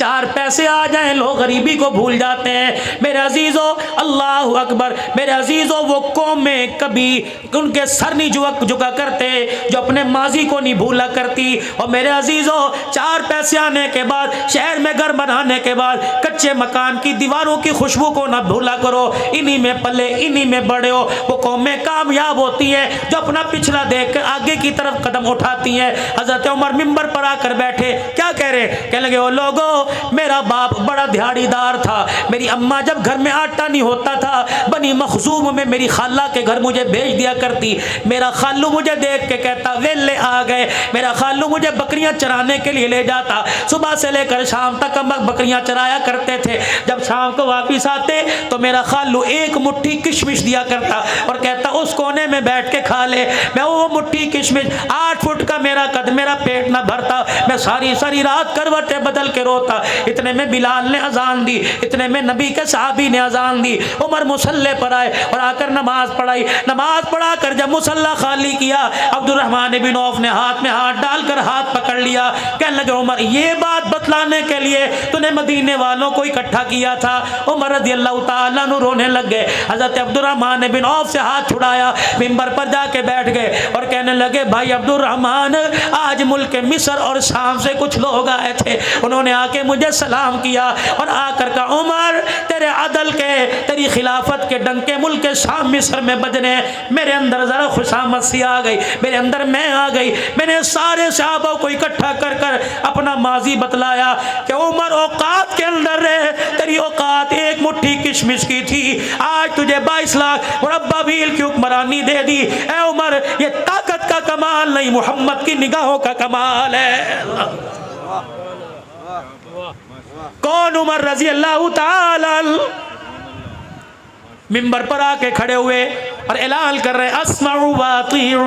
4 पैसे आ जाएं लोग गरीबी को भूल जाते हैं। मेरे अजीज़ों, अल्लाह अकबर, मेरे अजीज़ों, वो कौमें कभी उनके सर नहीं झुका करते जो अपने माजी को नहीं भूला करती। और मेरे अजीज़ों, 4 पैसे आने के बाद, शहर में घर बनाने के बाद कच्चे मकान की दीवारों की खुशबू को ना भूला करो। इन्हीं में पले, इन्हीं में बड़े हो। वो कौमें कामयाब होती हैं जो अपना पिछला देख कर आगे की तरफ कदम उठाती हैं। हजरत उमर मिंबर पर आकर बैठे, क्या कह रहे? कहने लगे, ओ लोगो, मेरा बाप बड़ा दिहाड़ीदार था। मेरी अम्मा जब घर में आटा नहीं होता था, बनी मखजूम में मेरी खाला के घर मुझे भेज दिया करती। मेरा खालू मुझे देख के कहता, वेले आ गए। मेरा खालू मुझे बकरियां चराने के लिए ले जाता। सुबह से लेकर शाम तक हम बकरियां चराया करते थे। जब शाम को वापिस आते तो मेरा खालू एक मुट्ठी किशमिश दिया करता और कहता, उस कोने में बैठ के खा ले। मैं वो मुट्ठी किशमिश, 8 फुट का मेरा कद, मेरा पेट ना भरता। मैं सारी सारी रात करवटें बदल के रोता। इतने में बिलाल ने अजान दी, इतने में नबी के साहबी ने अजान दी। उमर मुसल्ले पर आए और आकर नमाज पढ़ाई। नमाज पढ़ा कर जब मुसल्ला खाली किया, अब्दुर्रहमान बिन औफ ने हाथ में हाथ डालकर हाथ पकड़ लिया। कहने लगे, उमर, ये बात बतलाने के लिए तूने मदीने वालों को इकट्ठा किया था? उमर रज़ियल्लाहु ताला अन्हु रोने लग गए। हजरत अब्दुर्रहमान बिन औफ से हाथ छुड़ाया, मिंबर पर जाके बैठ गए और कहने लगे, भाई अब्दुर्रहमान, आज मुल्क मिस्र और शाम से कुछ लोग आए थे। उन्होंने आके मुझे सलाम किया और आकर कहा, उमर, तेरे अदल के, तेरी खिलाफत के डंके मुल्क शाम मिस्र में बजने। मेरे अंदर जरा खुशामद सी आ गई, मेरे अंदर मैं आ गई। मैंने सारे सहाबा को इकट्ठा कर कर अपना माजी बतलाया कि उमर, औकात के अंदर रहे, तेरी औकात एक मुट्ठी किशमिश की थी, आज तुझे 22 लाख मुरब्बा मील की हुक्मरानी दे दी। ए उमर, ये ताकत का कमाल नहीं, मोहम्मद की निगाहों का कमाल है। कौन? उमर रजी अल्लाह ताला मिंबर पर आके खड़े हुए और ऐलान कर रहे, अस्माउ व अतीउ,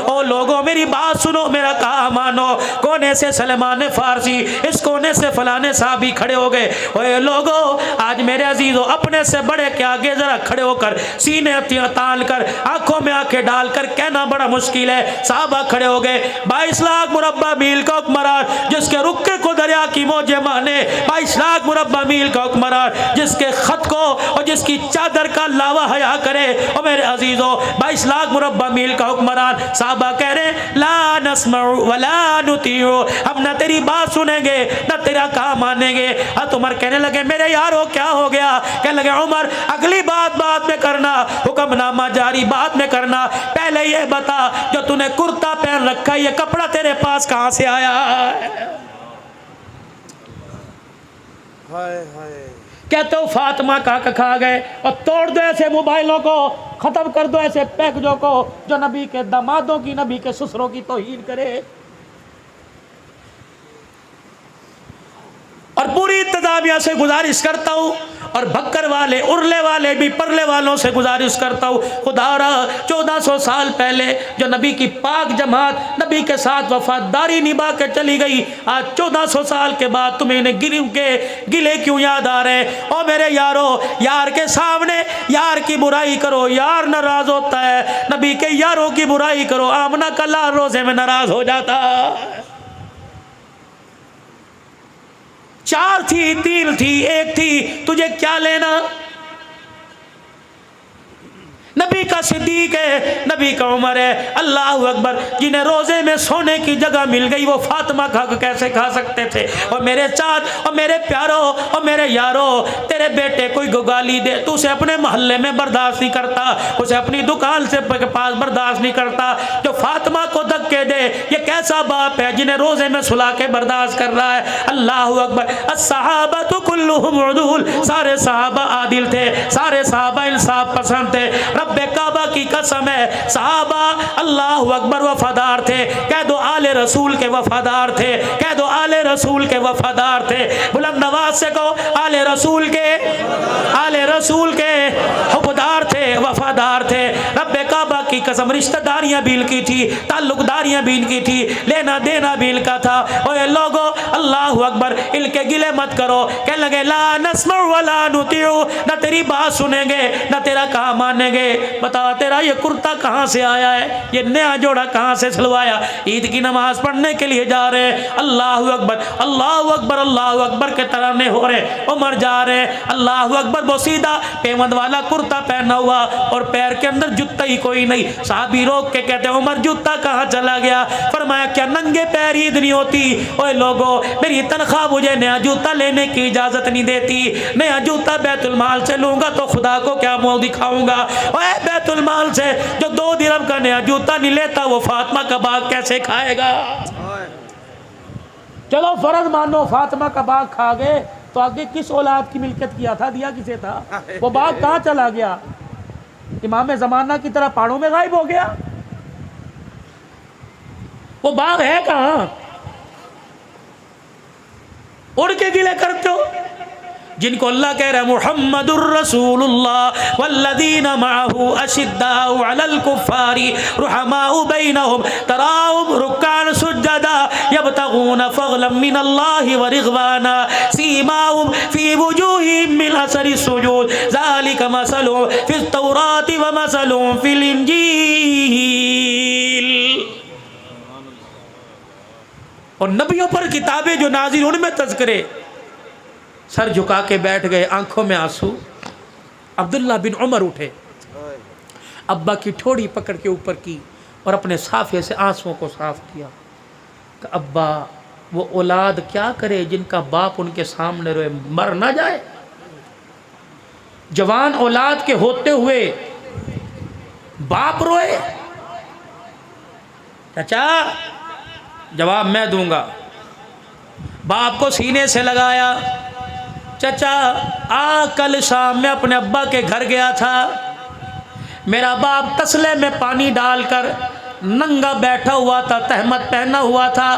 ओ लोगों, मेरी बात सुनो, मेरा कहा मानो। कोने से सलमान फारसी, इस कोने से फलाने साहबी खड़े हो गए। ओए लोगों, आज मेरे अजीजों, अपने से बड़े के आगे जरा खड़े होकर, सीने तान कर, आंखों में आंखें डालकर कहना बड़ा मुश्किल है। साहबा खड़े हो गए। 22 लाख मुरब्बा मील का हुक्मरान, जिसके रुक्के को दरिया की मौजें माने। 22 लाख मुरब्बा मील का हुक्मरान, जिसके खत को और जिसकी चादर का लावा हया करे। और मेरे अजीजों, 22 लाख मुरब्बा मील का हुक्मरान। साहबा कह रहे, ला नस्मउ वला नुतीउ, हम न तेरी बात सुनेंगे न तेरा काम मानेंगे। उमर कहने लगे, मेरे यारो क्या हो गया? कहने लगे, उमर, अगली बात बाद में करना, हुक्मनामा जारी बाद में करना। पहले ये बता, जो तूने कुर्ता पहन रखा है, ये कपड़ा तेरे पास कहां से आया? हाय हाय। कहते हो फातिमा का खा गए। और तोड़ दो ऐसे मोबाइलों को, खत्म कर दो ऐसे पैकेजों को जो नबी के दामादों की, नबी के ससुरों की तौहीन करे। और पूरी इंतजामिया से गुजारिश करता हूँ, और भक्कर वाले, उरले वाले भी, परले वालों से गुजारिश करता हूँ, खुदारा 1400 साल पहले जो नबी की पाक जमात नबी के साथ वफादारी निभा के चली गई, आज 1400 साल के बाद तुम्हें इन्हें गिले क्यों याद आ रहे? और मेरे यारो, यार के सामने यार की बुराई करो, यार नाराज होता है। नबी के यारों की बुराई करो, आमना का लाल रोजे में नाराज हो जाता। 4 थी, 3 थी, 1 थी, तुझे क्या लेना? नबी का सिद्दीक है, नबी का उमर है। अल्लाह अकबर। जिन्हें रोजे में सोने की जगह मिल गई, वो फातिमा कैसे खा सकते थे? और मेरे चाँद और मेरे प्यारों और मेरे यारों, तेरे बेटे कोई गाली दे, तू उसे अपने मोहल्ले में बर्दाश्त नहीं करता, उसे अपनी दुकान से पास बर्दाश्त नहीं करता। जो फातिमा को धक्के दे, ये कैसा बाप है जिन्हें रोजे में सुला के बर्दाश्त कर रहा है? अल्लाह अकबर। अस्सहाबतु कुल्लुहुम उदूल, सारे सहाबा आदिल थे, सारे सहाबा इंसाफ पसंद थे। रब्बे काबा की कसम है, सहाबा अल्लाह अकबर वफादार थे। कह दो आले रसूल के वफादार थे, कह दो आले रसूल के वफादार थे। बुलंद आवाज से कहो, आले रसूल के हुबदार थे, वफादार थे। रब्बे काबा की कसम, रिश्तेदारियां भी इनकी थी, ताल्लुकदारियां भी इनकी थी, लेना देना भी इनका था। ओए लोगो अल्लाह अकबर, इनके गिले मत करो। कहने लगे ला नस्मउ वला नुतिउ, ना तेरी बात सुनेंगे ना तेरा काम मानेंगे। बता तेरा ये कुर्ता कहाँ से आया है, ये नया जोड़ा कहाँ से सिलवाया? ईद की नमाज पढ़ने के लिए जा रहे हैं, अल्लाह अकबर अल्लाह अकबर अल्लाह अकबर के तराने हो रहे। उमर जा रहे हैं, अल्लाह अकबर, वो सीधा पेमंद वाला कुर्ता पहना हुआ और पैर के अंदर जूता ही कोई नहीं। साहबी रोक के कहते हैं उमर जूता कहाँ चला गया? फरमाया क्या नंगे पैर ईद नहीं होती? ओए लोगो मेरी तनख्वाह मुझे नया जूता लेने की इजाजत नहीं देती। नया जूता बैतुल माल से लूंगा तो खुदा को क्या मुंह दिखाऊंगा? ओए बैतुल माल से जो 2 दिरहम का नया जूता नहीं लेता वो फातिमा का बाग कैसे खाएगा? चलो फर्ज मानो फातिमा का बाग खा गए तो आगे किस औलाद की मिल्कियत किया था, दिया किसे था? वो बाग कहाँ चला गया? इमाम ज़माना की तरह पहाड़ों में गायब हो गया? वो बाग है कहाँ? उड़ के गिले करते हो जिनको अल्लाह कह रहा है मुहम्मदुर रसूलुल्लाह वल्लदीना मअहू अशिद्दाउ अलल कुफ्फारी रुहमाउ बैनहुम तराहुम रुक्कान सुज्जदा यब्तगूना फज़लन मिनल्लाहि व रिज़वाना सीमाहुम फी वुजूहिहिम मिन असरि सुजूद ज़ालिका मसलुहुम फित तौराति व मसलुहुम फिल इंजील। और नबियों पर किताबें जो नाज़िल उनमें तज़किरे। सर झुका के बैठ गए, आंखों में आंसू। अब्दुल्ला बिन उमर उठे, अब्बा की ठोड़ी पकड़ के ऊपर की और अपने साफे से आंसुओं को साफ किया। अब्बा वो औलाद क्या करे जिनका बाप उनके सामने रोए, मर ना जाए? जवान औलाद के होते हुए बाप रोए? चाचा जवाब मैं दूंगा। बाप को सीने से लगाया। चाचा कल शाम में अपने अब्बा के घर गया था, मेरा बाप तसले में पानी डालकर नंगा बैठा हुआ था, तहमत पहना हुआ था,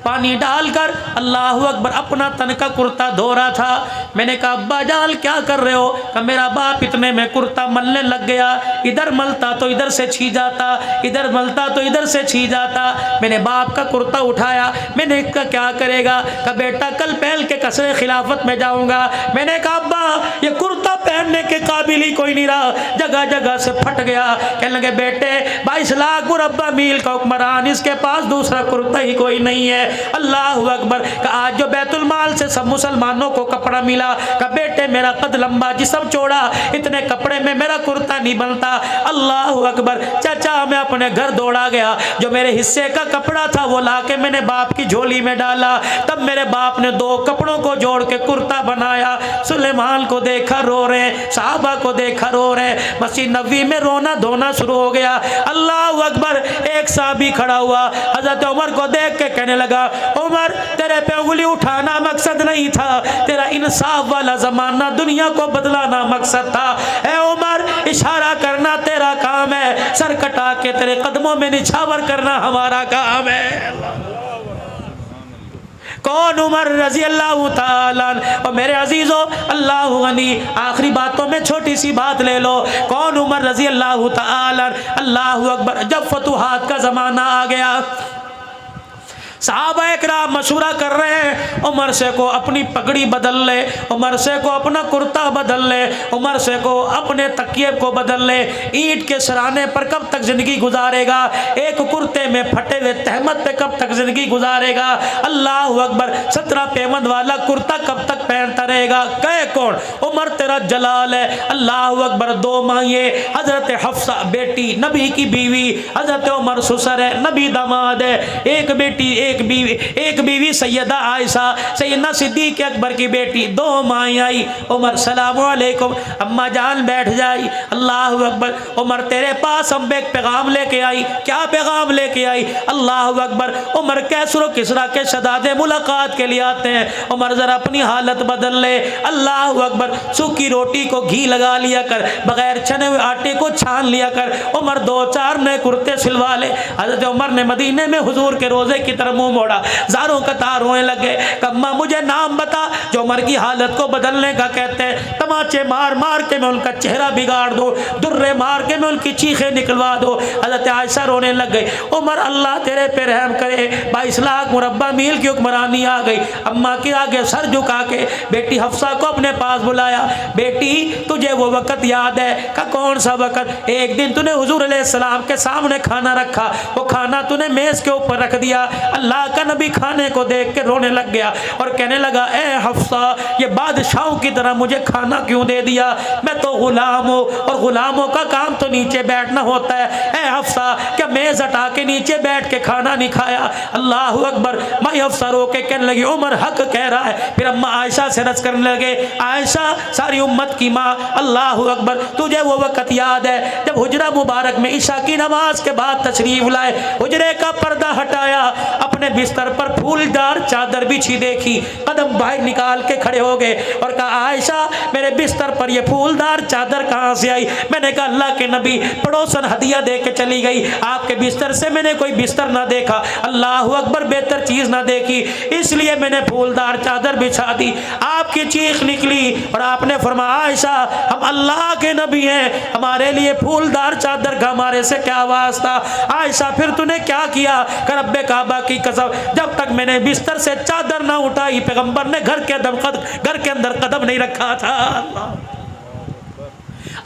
पानी डालकर अल्लाह अकबर अपना तन का कुर्ता धो रहा था। मैंने कहा अब्बा जान क्या कर रहे हो? कहा मेरा बाप इतने में कुर्ता मलने लग गया, इधर मलता तो इधर से छी जाता, इधर मलता तो इधर से छी जाता। मैंने बाप का कुर्ता उठाया, मैंने कहा क्या करेगा? कहा बेटा कल पहल के कसरे खिलाफत में जाऊंगा। मैंने कहा अब्बा ये कुर्ता पहनने के काबिल ही कोई नहीं रहा, जगह जगह से फट गया। कहने लगे बेटे 22 लाख मुरब्बा मील का हुक्मरान, इसके पास दूसरा कुर्ता ही कोई नहीं है। अल्लाह अकबर। आज जो बैतुल माल से सब मुसलमानों को कपड़ा मिला, का बेटे मेरा कद लंबा जिस्म चौड़ा, इतने कपड़े में मेरा कुर्ता नहीं बनता। अल्लाह अकबर। चाचा मैं अपने घर दौड़ा गया, जो मेरे हिस्से का कपड़ा था वो लाके मैंने बाप की झोली में डाला। तब मेरे बाप ने 2 कपड़ों को जोड़ के कुर्ता बनाया। सुलेमान को देखा रो रहे, साहबा को देखा रो रहे, मस्जिद नबवी में रोना धोना शुरू हो गया। अल्लाह अकबर। एक साहबी खड़ा हुआ, हजरत उमर को देख के कहने लगा उमर तेरे पे उंगली उठाना मकसद नहीं था, तेरा इंसाफ वाला जमाना दुनिया को बदलाना मकसद था। ए उमर इशारा करना तेरा काम है, सर कटा के तेरे कदमों में निछावर करना हमारा काम है। कौन? उमर रजी अल्लाह ताला। और मेरे अजीजों अल्लाह गनी, आखिरी बातों में छोटी सी बात ले लो। कौन? उमर रजी अल्लाह ताला। अल्लाह अकबर। जब फतुहात का ज़माना आ गया, साहबा इकराम मशूरा कर रहे हैं, उमर से को अपनी पगड़ी बदल ले, उमर से को अपना कुर्ता बदल ले, उमर से को अपने तकिए को बदल ले। ईंट के सराने पर कब तक जिंदगी गुजारेगा? एक कुर्ते में फटे हुए तहमत पे कब तक जिंदगी गुजारेगा? अल्लाह अकबर। 17 पेमंद वाला कुर्ता कब तक पहनता रहेगा? कहे कौन? उमर तेरा जलाल है। अल्लाह अकबर। 2 माइए, हजरत हफ्सा बेटी नबी की बीवी, हजरत उमर ससुर है, नबी दामाद है। एक बेटी एक बीवी सैयदा आयशा, सैयदना सिद्दीक अकबर की बेटी। 2 माएँ आई। उमर सलाम अलैकुम, अम्मा जान बैठ जाई। अल्लाह अकबर। उमर तेरे पास हम एक पैगाम लेके आई। क्या पैगाम लेके आई? अल्लाह अकबर। उमर कैसरो किसरा के शहजादे मुलाकात के लिए आते हैं। उमर जरा अपनी हालत बदल ले। अल्लाह अकबर। सूखी रोटी को घी लगा लिया कर, बगैर छने हुए आटे को छान लिया कर। उमर 2-4 नए कुर्ते सिलवा ले। हजरत उमर ने मदीने में हुजूर के रोजे की तरफ मुंह मोड़ा, ज़ारों कतार रोने लगे। अम्मा मुझे नाम बता जो उमर की हालत को बदलने का कहते हैं। तमाचे मार मार के मैं उनका चेहरा बिगाड़ दूँ, दुर्रे मार के मैं उनकी चीखें निकलवा दूँ। हज़रत आयशा रोने लग गई। उमर अल्लाह तेरे पे रहम करे, 22 लाख मुरब्बा मील की हुक्मरानी आ गई। अम्मा के आगे सर झुका के बेटी हफ्सा को अपने पास बुलाया। बेटी तुझे वो वक़्त याद है? का कौन सा वक़्त? एक दिन तूने हुजूर अलैहिस्सलाम के सामने खाना रखा, वो खाना तूने मेज़ के ऊपर रख दिया। अल्लाह का नबी खाने को देख के रोने लग गया और कहने लगा, ए हफ्सा ये बादशाहों की तरह मुझे खाना क्यों दे दिया? मैं तो गुलाम हूँ और गुलामों का काम तो नीचे बैठना होता है। ए हफ्सा क्या मेज़ हटा के नीचे बैठ के खाना नहीं खाया? अल्लाह अकबर। माई हफ्सा रो के कहने लगी उमर हक कह रहा है। फिर अम्मा आयशा से रस करने लगे, आयशा सारी उम्मत की माँ, अल्लाह अकबर तुझे वो वक़्त याद है जब हुजरा मुबारक में ईशा की नमाज के बाद तशरीफ लाए, हुजरे का पर्दा हटाया, अपने बिस्तर पर फूलदार चादर बिछी देखी, कदम बाहर निकाल के खड़े हो गए और कहा, आयशा मेरे बिस्तर पर ये फूलदार चादर कहाँ से आई? मैंने कहा, अल्लाह के नबी पड़ोसन हदिया दे के चली गई, आपके बिस्तर से मैंने कोई बिस्तर ना देखा, अल्लाह अकबर बेहतर चीज़ ना देखी, इसलिए मैंने फूलदार चादर बिछा दी। आपकी चीख निकली और आपने फरमाया, आयशा हम अल्लाह के नबी हैं, हमारे लिए फूलदार चादर का हमारे से क्या वास्ता? आयशा फिर तूने क्या किया? कर रब्बे काबा की कसम, जब तक मैंने बिस्तर से चादर ना उठाई पैगंबर ने घर के अंदर कदम नहीं रखा था।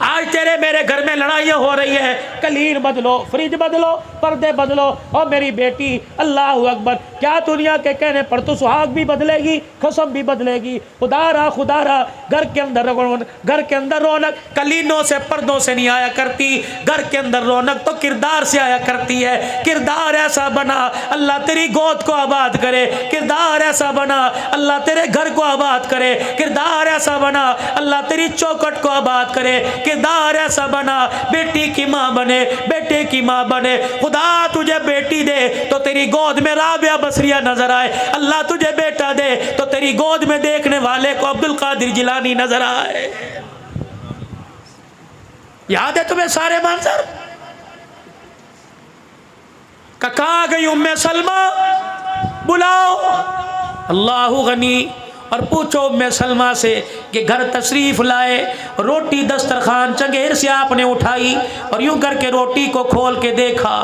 आज तेरे मेरे घर में लड़ाइयाँ हो रही है, कलीन बदलो, फ्रिज बदलो, पर्दे बदलो, और मेरी बेटी अल्लाह अकबर, क्या दुनिया के कहने पर तो सुहाग भी बदलेगी, कसम भी बदलेगी। खुदारा घर के अंदर रौनक कलीनों से पर्दों से नहीं आया करती, घर के अंदर रौनक तो किरदार से आया करती है। किरदार ऐसा बना अल्लाह तेरी गोद को आबाद करे, किरदार ऐसा बना अल्लाह तेरे घर को आबाद करे, किरदार ऐसा बना अल्लाह तेरी चौखट को आबाद करे, किरदार ऐसा बना बेटी की माँ बने, बेटे की माँ बने। खुदा तुझे बेटी दे तो तेरी गोद में राबिया बसरिया नजर आए, अल्लाह तुझे बेटा दे तो तेरी गोद में देखने वाले को अब्दुल कादिर जिलानी नजर आए। याद है तुम्हें सारे मंजर? कहाँ गई उम्मे सलमा? बुलाओ अल्लाह गनी और पूछो उम्मे सलमा से कि घर तशरीफ़ लाए, रोटी दस्तरखान चंगेर से आपने उठाई और यूं करके रोटी को खोल के देखा,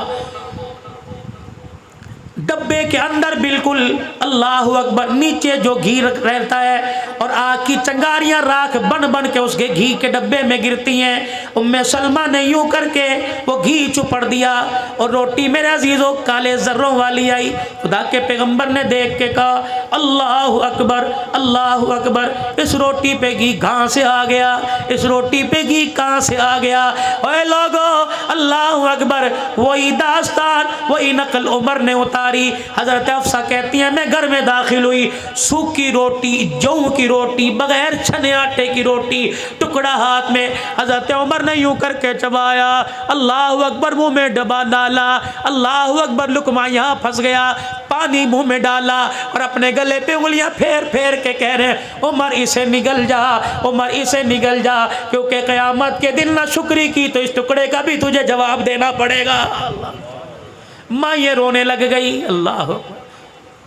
डब्बे के अंदर बिल्कुल अल्लाह अकबर नीचे जो घी रहता है और आग की चंगारियां राख बन बन के उसके घी के डब्बे में गिरती हैं। उम्मे सलमा ने यूं करके वो घी चुपड़ दिया और रोटी मेरे अजीज़ों काले ज़र्रों वाली आई। खुदा के पैगंबर ने देख के कहा, अल्लाह अकबर, अल्लाह अकबर, इस रोटी पे घी कहाँ से आ गया? इस रोटी पे घी कहाँ से आ गया? ओए लोगो अल्लाह अकबर, वही दास्तान वही नकल उमर ने उतारी। हजरत अफसा कहती हैं मैं घर में दाखिल हुई, सूखी रोटी, जौ की रोटी, बगैर छने आटे की रोटी, टुकड़ा हाथ में, हजरत उमर ने यूं करके चबाया, अल्लाह अकबर, मुंह में डबा डाला, अल्लाह अकबर, लुकमा यहाँ फंस गया, पानी मुंह में डाला और अपने गले पे उंगलियां फेर फेर के कह रहे हैं, उमर इसे निगल जा, उमर इसे निगल जा, क्योंकि क़यामत के दिन ना शुक्री की तो इस टुकड़े का भी तुझे जवाब देना पड़ेगा। माँ ये रोने लग गई, अल्लाह,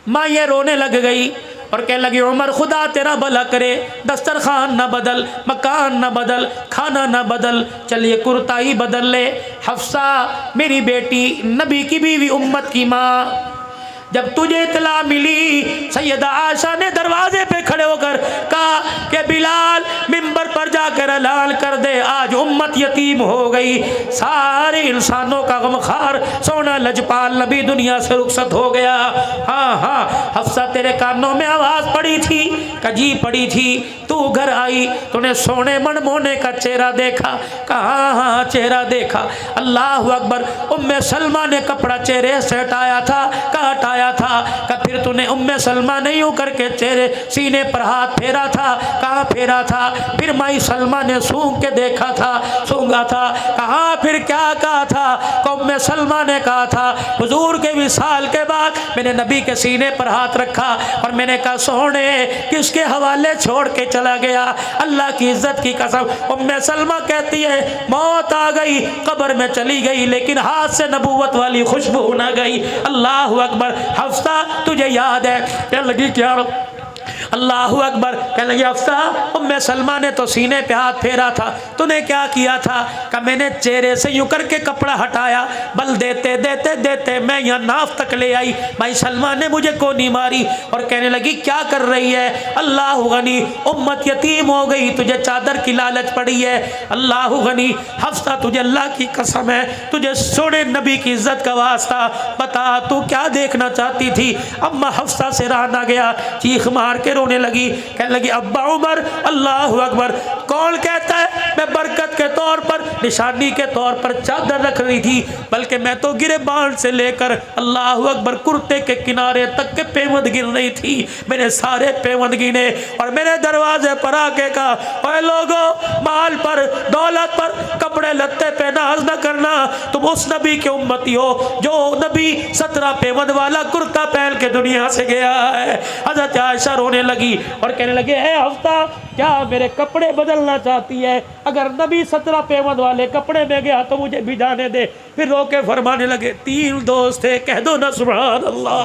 माँ ये रोने लग गई और कहने लगी, उमर खुदा तेरा भला करे, दस्तरखान ना बदल, मकान ना बदल, खाना ना बदल, चलिए कुर्ता ही बदल ले। हफ्सा मेरी बेटी, नबी की बीवी, उम्मत की माँ, जब तुझे इतला मिली, सैयदा आयशा ने दरवाजे पे खड़े होकर कहा कि बिलाल मिंबर पर जाकर ऐलान कर दे, आज उम्मत यतीम हो गई, सारे इंसानों का गमखार सोना लजपाल नबी दुनिया से रुखसत हो गया। हाँ हाँ हफ्सा तेरे कानों में आवाज़ पड़ी थी, कजी पड़ी थी, तू घर आई, तूने सोने मनमोने का चेहरा देखा? कहाँ? हाँ चेहरा देखा। अल्लाह अकबर, उम्मे सलमा ने कपड़ा चेहरे से हटाया था, कहाँ हटाया था? का फिर तूने उम्मे सलमा ने यूं करके चेहरे सीने पर हाथ फेरा था, कहाँ फेरा था? फिर माई सलमा ने सूंघ के देखा देखा था, सूंघा था। कहा फिर क्या कहा था? उम्मे सलमा ने कहा था हुजूर के विसाल के बाद मैंने नबी के सीने पर हाथ रखा और मैंने कहा सोने किसके हवाले छोड़ के चला गया, अल्लाह की इज्जत की कसम। उम्मे सलमा कहती है मौत आ गई, कब्र में चली गई, लेकिन हाथ से नबूवत वाली खुशबू न गई। अल्लाह अकबर। हफ्सा तुझे याद है? क्या लगी क्या? अल्लाह अकबर। कहने लगी हफ्सा उम्मे सलमा ने तो सीने पे हाथ फेरा था, तूने क्या किया था? कि मैंने चेहरे से यूं करके कपड़ा हटाया, बल देते देते देते मैं यहाँ नाफ तक ले आई, भाई सलमा ने मुझे को नहीं मारी। और कहने लगी क्या कर रही है? अल्लाह गनी उम्मत यतीम हो गई, तुझे चादर की लालच पड़ी है। अल्लाह गनी। हफ्सा तुझे अल्लाह की कसम है, तुझे सोने नबी की इज्जत का वास्ता बता तू क्या देखना चाहती थी? अम्मा हफ्सा से रहा ना गया, चीख मार के रोने लगी। कहने लगी अब्बा उमर। अल्लाह अकबर। कौन कहता है मैं बरकत के तौर पर, निशानी के तौर पर चादर रख रही थी, बल्कि मैं तो गिरेबान से लेकर अल्लाह अकबर कुर्ते के किनारे तक के पेवंद गिन रही थी। मैंने सारे पेवंद गिने और मेरे दरवाजे पर आके कहा ओए लोगों, माल पर, दौलत पर, कपड़े लत्ते पे नाज न करना, तुम उस नबी के उम्मती हो जो नबी 17 पेवंद वाला कुर्ता पहन के दुनिया से गया है। हजरत आयशा रोने लगी और कहने लगे ए हफ्ता क्या मेरे कपड़े बदलना चाहती है? अगर नबी 17 पेवंद वाले कपड़े में गया तो मुझे भी जाने दे। फिर रोके फरमाने लगे 3 दोस्त थे, कह दो ना सुभान अल्लाह।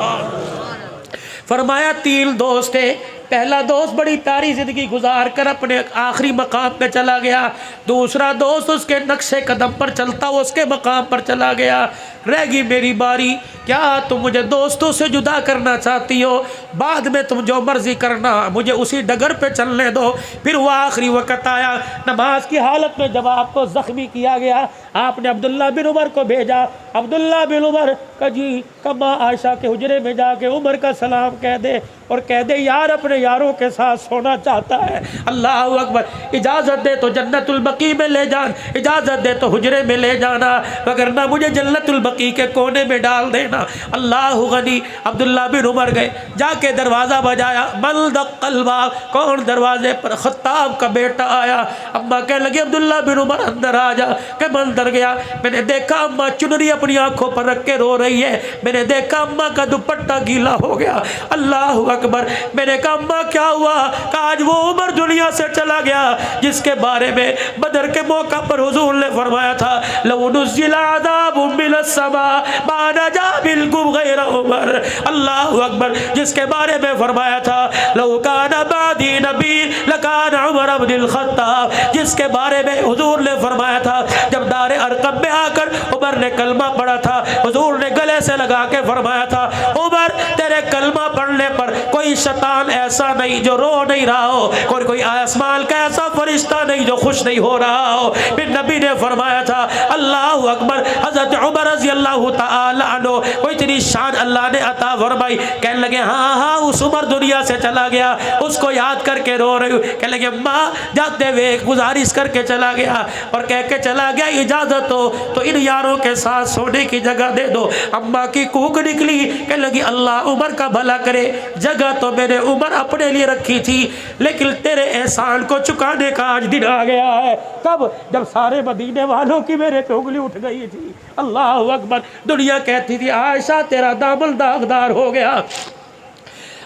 फरमाया 3 दोस्त थे। पहला दोस्त बड़ी प्यारी ज़िंदगी गुजार कर अपने आखिरी मकाम पे चला गया, दूसरा दोस्त उसके नक्शे कदम पर चलता वो उसके मकाम पर चला गया, रह गई मेरी बारी। क्या तुम मुझे दोस्तों से जुदा करना चाहती हो? बाद में तुम जो मर्जी करना, मुझे उसी डगर पे चलने दो। फिर वो आखिरी वक़्त आया, नमाज की हालत में जब आपको ज़ख्मी किया गया, आपने अब्दुल्ला बिन उमर को भेजा। अब्दुल्ला बिन उमर का जी कमा आयशा के हुजरे में जाके उमर का सलाम कह दे और कह दे यार अपने यारों के साथ सोना चाहता है। अल्लाह अकबर। इजाज़त दे तो जन्नतुल बकी में ले जान, इजाज़त दे तो हुजरे में ले जाना, वगरना मुझे जन्नतुल बकी के कोने में डाल देना। अल्लाह गनी। अब्दुल्ला बिन उमर गए, जाके दरवाज़ा बजाया, मल दक़ल्बा, कौन दरवाजे पर? खत्ताब का बेटा आया। अम्मा कहने लगी अब्दुल्ला बिन उमर अंदर आ जा। के मैं अंदर गया, मैंने देखा अम्मा चुनरी अपनी आंखों पर रख के रो रही है, मैंने देखा अम्मा का दुपट्टा गीला हो गया। अल्लाह अकबर। मैंने कहा अम्मा क्या हुआ? आज वो उमर दुनिया से चला गया जिसके बारे में बदर के मौका पर हुजूर ने फरमाया था लौ नुज़्ज़िला अज़ाबुम मिनस समा मा नजा बिलकुम गैर उमर। अल्लाह अकबर। जिसके बारे में फरमाया था लौ काना बादी नबी लकाना उमर इब्नुल खत्ताब, जिसके बारे में हुजूर ने फरमाया था जब दारे अरकम में आकर उमर ने कलमा पढ़ा था, हुजूर ने गले से लगा के फरमाया था उमर तेरे कलमा पढ़ने पर कोई शैतान ऐसा नहीं जो रो नहीं रहा हो, कोई आसमान का ऐसा फरिश्ता नहीं जो खुश नहीं हो रहा हो। फिर नबी ने फरमाया था अल्लाह अकबर। हज़रत उमर रज़ी अल्लाह तआला अन्हु को इतनी शान अल्लाह ने अता फरमाई। कहने लगे हाँ हाँ उस उमर दुनिया से चला गया, उसको याद करके रो रही हूँ। कहने लगे अम्मा जाते हुए गुजारिश करके चला गया और कह के चला गया इजाज़त हो तो इन यारों के साथ सोने की जगह दे दो। अम्मा की कूक निकली। कहने लगी अल्लाह उमर का भला करे, जगह तो मैंने उमर अपने लिए रखी थी, लेकिन तेरे एहसान को चुकाने का आज दिन आ गया है। कब? जब सारे मदीने वालों की मेरे पे उंगली उठ गई थी। अल्लाह अकबर। दुनिया कहती थी आयशा तेरा दामन दागदार हो गया।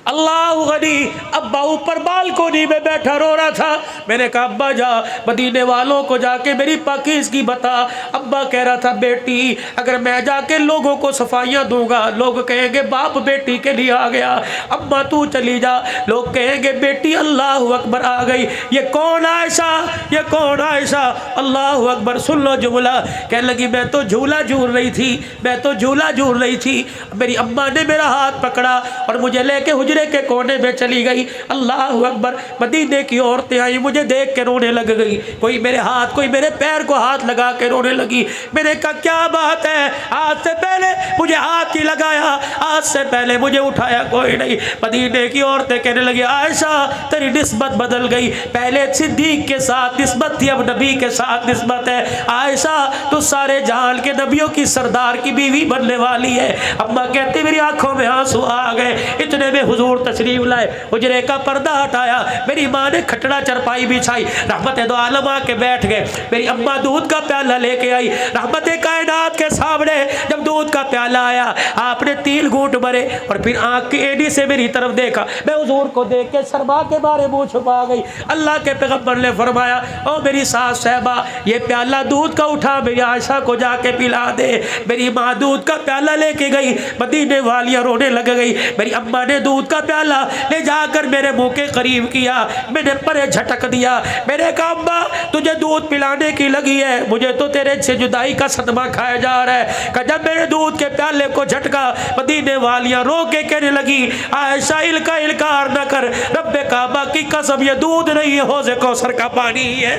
अल्लाह गनी। अब्बा ऊपर बालकोनी में बैठा रो रहा था। मैंने कहा अब्बा जा मदीने वालों को जाके मेरी पाकीज़गी बता। अब्बा कह रहा था बेटी अगर मैं जाके लोगों को सफाइयाँ दूंगा लोग कहेंगे बाप बेटी के लिए आ गया, अब्बा तू चली जा लोग कहेंगे बेटी अल्लाह अकबर आ गई। ये कौन आयशा, ये कौन आयशा? अल्लाह अकबर। सुन लो जुमला। कहने लगी मैं तो झूला झूल रही थी, मैं तो झूला झूल रही थी, मेरी अम्मा ने मेरा हाथ पकड़ा और मुझे लेके हुजरे के कोने में चली गई। अल्लाह अकबर। मदीने की औरतें आई, मुझे देख के रोने लग गई, कोई मेरे हाथ कोई मेरे पैर को हाथ लगा के रोने लगी। मैंने कहा क्या बात है, आज से पहले मुझे हाथ ही लगाया, आज से पहले मुझे उठाया कोई नहीं। मदीने की औरतें कहने लगी आयशा तेरी निस्बत बदल गई, पहले सिद्दीक के साथ निस्बत थी अब नबी के साथ निस्बत है। आयशा तो सारे जहान के नबियों की सरदार की बीवी बनने वाली है। अम्मा कहती मेरी आंखों में आंसू आ गए। इतने में हुजूर हुजूर तशरीफ लाए, हुजरे का पर्दा हटाया, मेरी माँ ने खटड़ा चरपाई बिछाई, रहमत दो आलम आके बैठ गए। मेरी अम्मा दूध का प्याला लेके आई, रहमत कायनात के सामने जब दूध का प्याला आया, आपने 3 घूंट भरे और फिर आँख की एड़ी से मेरी तरफ देखा। मैं हुजूर को देख के शर्मा के बारे मुँह छुपा गई। अल्लाह के पैगम्बर ने फरमाया, ओ मेरी सास साहबा, ये प्याला दूध का उठा मेरी आयशा को जाके पिला दे। मेरी माँ दूध का प्याला लेके गई, मदीने वालियाँ रोने लग गई। मेरी अम्मा ने दूध का प्याला ले जाकर मेरे मुंह के करीब किया, मैंने परे झटक दिया। मैंने कहा अम्मा तुझे दूध पिलाने की लगी है, मुझे तो तेरे से जुदाई का सदमा खाया जा रहा है। कि जब मेरे दूध के प्याले को झटका, मदीने वालियाँ रो के कहने लगी, आयशा इल्का इल्कार न कर, रब्बे काबा की कसम ये दूध नहीं है, हौज़े कौसर का पानी है।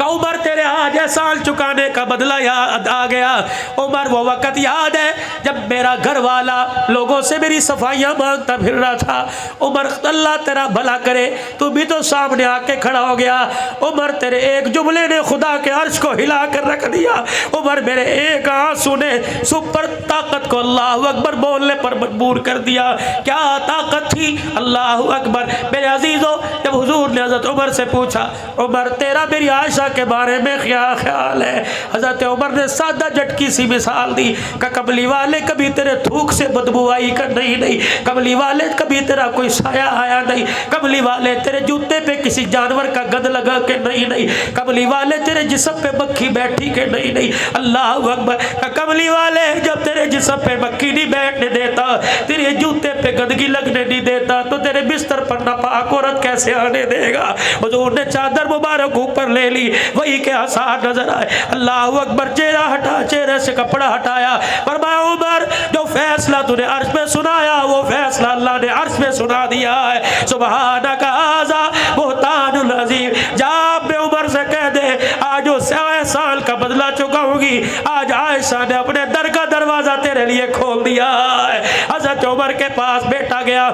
उमर तेरे आज एहसान चुकाने का बदला याद आ गया। उमर वो वक़्त याद है जब मेरा घर वाला लोगों से मेरी सफाइयाँ मांगता फिर रहा था। उमर अल्लाह तेरा भला करे, तू भी तो सामने आके खड़ा हो गया। उमर तेरे एक जुमले ने खुदा के अर्श को हिला कर रख दिया। उमर मेरे एक आंसू ने सुपर ताकत को अल्लाह अकबर बोलने पर मजबूर कर दिया। क्या ताकत थी, अल्लाह अकबर। मेरे अजीज़ों, जब हुजूर ने हज़रत उमर से पूछा, उमर तेरा मेरी आयशा के बारे में क्या ख्याल है, हज़रत उमर ने सादा झटकी सी मिसाल दी कि कमली वाले कभी तेरे थूक से बदबू आई कर नहीं, कमली वाले कभी तेरा कोई साया आया नहीं, कमली वाले तेरे जूते पे किसी जानवर का गंद लगा के नहीं, कमली वाले तेरे जिस्म पे मक्खी बैठी के नहीं। अल्लाह अकबर। कमली वाले जब तेरे जिस्म पे मक्खी नहीं बैठने देता, तेरे जूते पे गंदगी लगने नहीं देता, तो तेरे बिस्तर पर नापाक औरत कैसे आने देगा। हुजूर ने चादर मुबारक ऊपर ले ली, वही के आसार नजर आए। अल्लाह अकबर। चेहरा हटा, चेहरे से कपड़ा हटाया, फरमाया उमर जो फैसला तूने अर्श में सुनाया वो फैसला अल्लाह ने अर्श में सुना दिया है। सुबहानक हाज़ा बुहतानुल अज़ीम। जा मैं उमर से कह दे आज वो 100 साल का बदला चुकाऊंगी। आज आयशा ने अपने दर का दरवाजा तेरे लिए खोल दिया है। हज़रत उमर के पास बेटा गया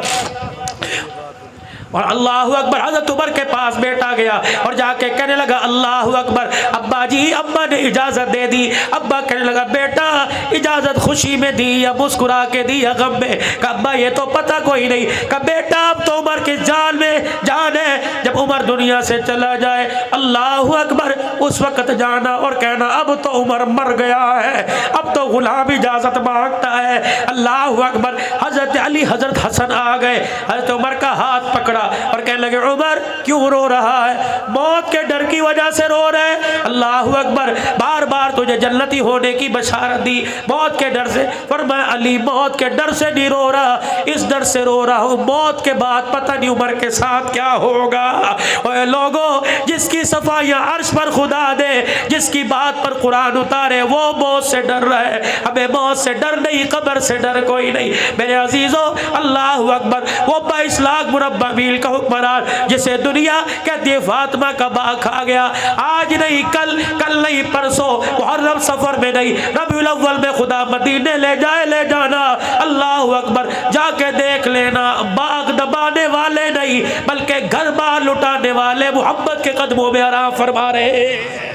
और अल्लाह अकबर, हज़रत उमर के पास बेटा गया और जाके कहने लगा अल्लाह अकबर, अब्बा जी, अब्बा ने इजाज़त दे दी। अब्बा कहने लगा बेटा इजाज़त खुशी में दी या मुस्कुरा के दी या गम में? कहा अब्बा ये तो पता कोई नहीं। कहा बेटा अब तो उमर की जान में जान है, जब उमर दुनिया से चला जाए अल्लाह अकबर उस वक़्त जाना और कहना अब तो उमर मर गया है, अब तो गुलाम इजाज़त मांगता है। अल्लाह अकबर। हज़रत अली, हज़रत हसन आ गए, हज़रत उमर का हाथ पकड़ा और कहने लगे उमर क्यों रो रहा है? मौत के डर की वजह से रो रहे? अल्लाह अकबर। बार बार तुझे जन्नती होने की बशारत दी, मौत के डर से। फरमाया अली मौत के डर से नहीं रो रहा, इस डर से रो रहा हूँ मौत के बाद पता नहीं उमर के साथ क्या होगा। और लोगों जिसकी सफाइयाँ अर्श पर खुदा दे, जिसकी बात पर कुरान उतारे, वो मौत से डर रहा है। हमें मौत से डर नहीं, कब्र से डर कोई नहीं। मेरे अजीजों अल्लाह अकबर। वो 22 लाख मुरब्बा मील का हुक्मरान जिसे दुनिया कहती है फातिमा का बाग खा गया, आज नहीं कल, कल नहीं परसों, मुहर्रम सफर में नहीं, रबीउल अव्वल में खुदा मदीने ले जाए, ले जाना। अल्लाह अकबर। जाके देख लेना, बाग दबाने वाले नहीं बल्कि घर बार लुटाने वाले मोहब्बत के कदमों में आराम फरमा रहे।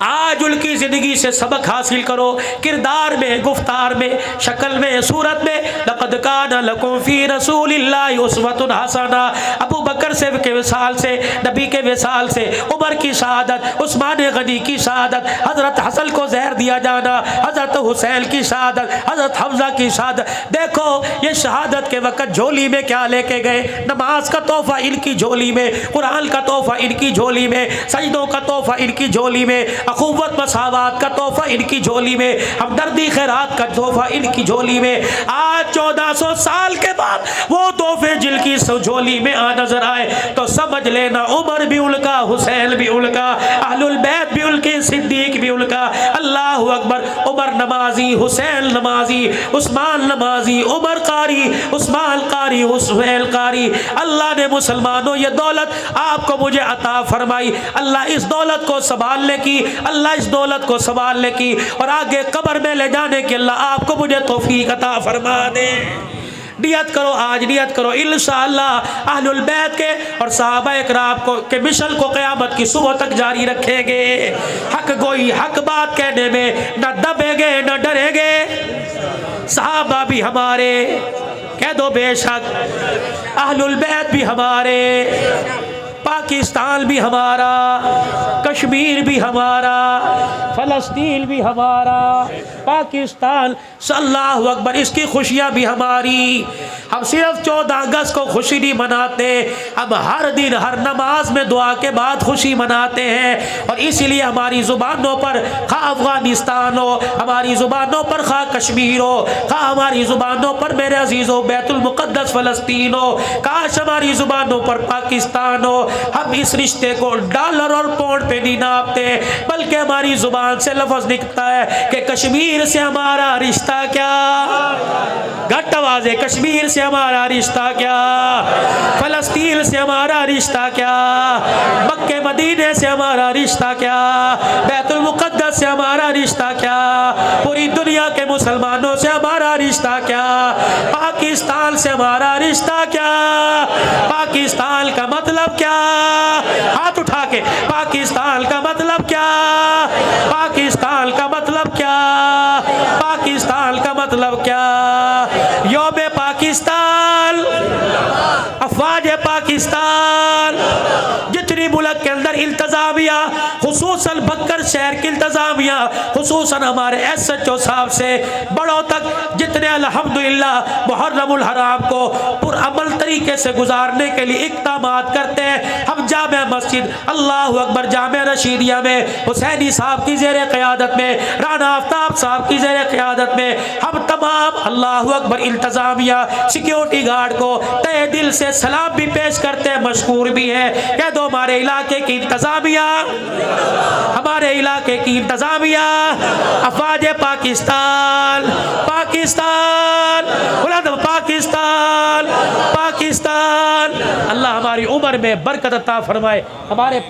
आज उनकी ज़िंदगी से सबक हासिल करो, किरदार में, गुफ्तार में, शक्ल में, सूरत में। लक़द कान लकुम फ़ी रसूलिल्लाहि उस्वतुन हसना। अबू बकर से के विसाल से, नबी के विसाल से, उमर की शहादत, उस्मान गनी की शहादत, हज़रत हसन को जहर दिया जाना, हज़रत हुसैन की शहादत, हज़रत हमज़ा की शहादत। देखो ये शहादत के वक़्त झोली में क्या लेके गए? नमाज का तोहफ़ा इनकी झोली में, कुरान का तोहफ़ा इनकी झोली में, सजदों का तोहफ़ा इनकी झोली में, अखुवत मसावत का तोहफा इनकी झोली में, हमदर्दी खैरात का तोहफा इनकी झोली में। आज 1400 साल के बाद वो तोहफे जिनकी झोली में आ नजर आए तो समझ लेना उमर भी उनका, हुसैन भी उनका, अहलुल बैत भी उनके, सिद्दीक भी उनका। अल्लाह अकबर। उमर नमाजी, हुसैन नमाजी, उस्मान नमाजी, उमर कारी, उस्मान कारी, हुसैन कारी। अल्लाह ने मुसलमानों ये दौलत आपको मुझे अता फरमाई। अल्लाह इस दौलत को संभालने की, अल्लाह इस दौलत को संभालने की और आगे कब्र में ले जाने की अल्लाह आपको मुझे तौफीक अता फरमा दे। नियत करो, आज नियत करो इंशाअल्लाह अहलुल बैत के और सहाबा इकराम को के मिशन को क़यामत की सुबह तक जारी रखेंगे। हक गोई, हक बात कहने में न दबेंगे न डरेंगे। सहाबा भी हमारे, कह दो बेशक, अहलुल बैत भी हमारे, पाकिस्तान भी हमारा, कश्मीर भी हमारा, फ़लस्तीन भी हमारा, पाकिस्तान, अल्लाहु अकबर, इसकी खुशियाँ भी हमारी। हम सिर्फ 14 अगस्त को खुशी नहीं मनाते, हम हर दिन हर नमाज में दुआ के बाद खुशी मनाते हैं। और इसीलिए हमारी ज़ुबानों पर खा अफ़गानिस्तान हो, हमारी ज़ुबानों पर खा कश्मीर हो, खा हमारी ज़ुबानों पर मेरे अजीज़ों बैतुल मुक़द्दस फ़लस्तीन हो, काश हमारी ज़ुबानों पर पाकिस्तान हो। हम इस रिश्ते को डॉलर और पाउंड पे नहीं नापते, बल्कि हमारी ज़ुबान से लफ्ज़ निकलता है कि कश्मीर से हमारा रिश्ता क्या, घट आवाज़ है, कश्मीर से हमारा रिश्ता क्या, फ़लस्तीन से हमारा रिश्ता क्या, मक्के मदीने से हमारा रिश्ता क्या, बैतुल मुक़द्दस से हमारा रिश्ता क्या, पूरी दुनिया के मुसलमानों से हमारा रिश्ता क्या, पाकिस्तान से हमारा रिश्ता क्या, पाकिस्तान का मतलब क्या, हाथ उठा के, पाकिस्तान का मतलब क्या, पाकिस्तान का मतलब क्या, पाकिस्तान का मतलब क्या, योम पाकिस्तान, अफवाज पाकिस्तान, जितनी मुल्क के अंदर इंतजामिया, खुसूसन बक्कर शहर की इंतजामिया, खुसूसन हमारे SHO साहब से बड़ों तक, जितने अल्हम्दुलिल्लाह मुहर्रमुल हराम को पुरअमल तरीके से गुजारने के लिए इक़दामात करते हैं। हम जामे मस्जिद अल्लाहु अकबर जामे रशीदिया में हुसैनी साहब की ज़ेर क़यादत में, राना आफ्ताब साहब की ज़ेर क़यादत में हम तमाम अल्लाहु अकबर इंतजामिया सिक्योरिटी गार्ड को तहे दिल से सलाम भी पेश करते हैं, मशकूर भी है। कह दो हमारे इलाके की इंतजामिया, हमारे इलाके की इंतजामिया, अफवाज पाकिस्तान, पाकिस्तान, पाकिस्तान, पाकिस्तान। अल्लाह हमारी उम्र में बरकत अता फरमाए, हमारे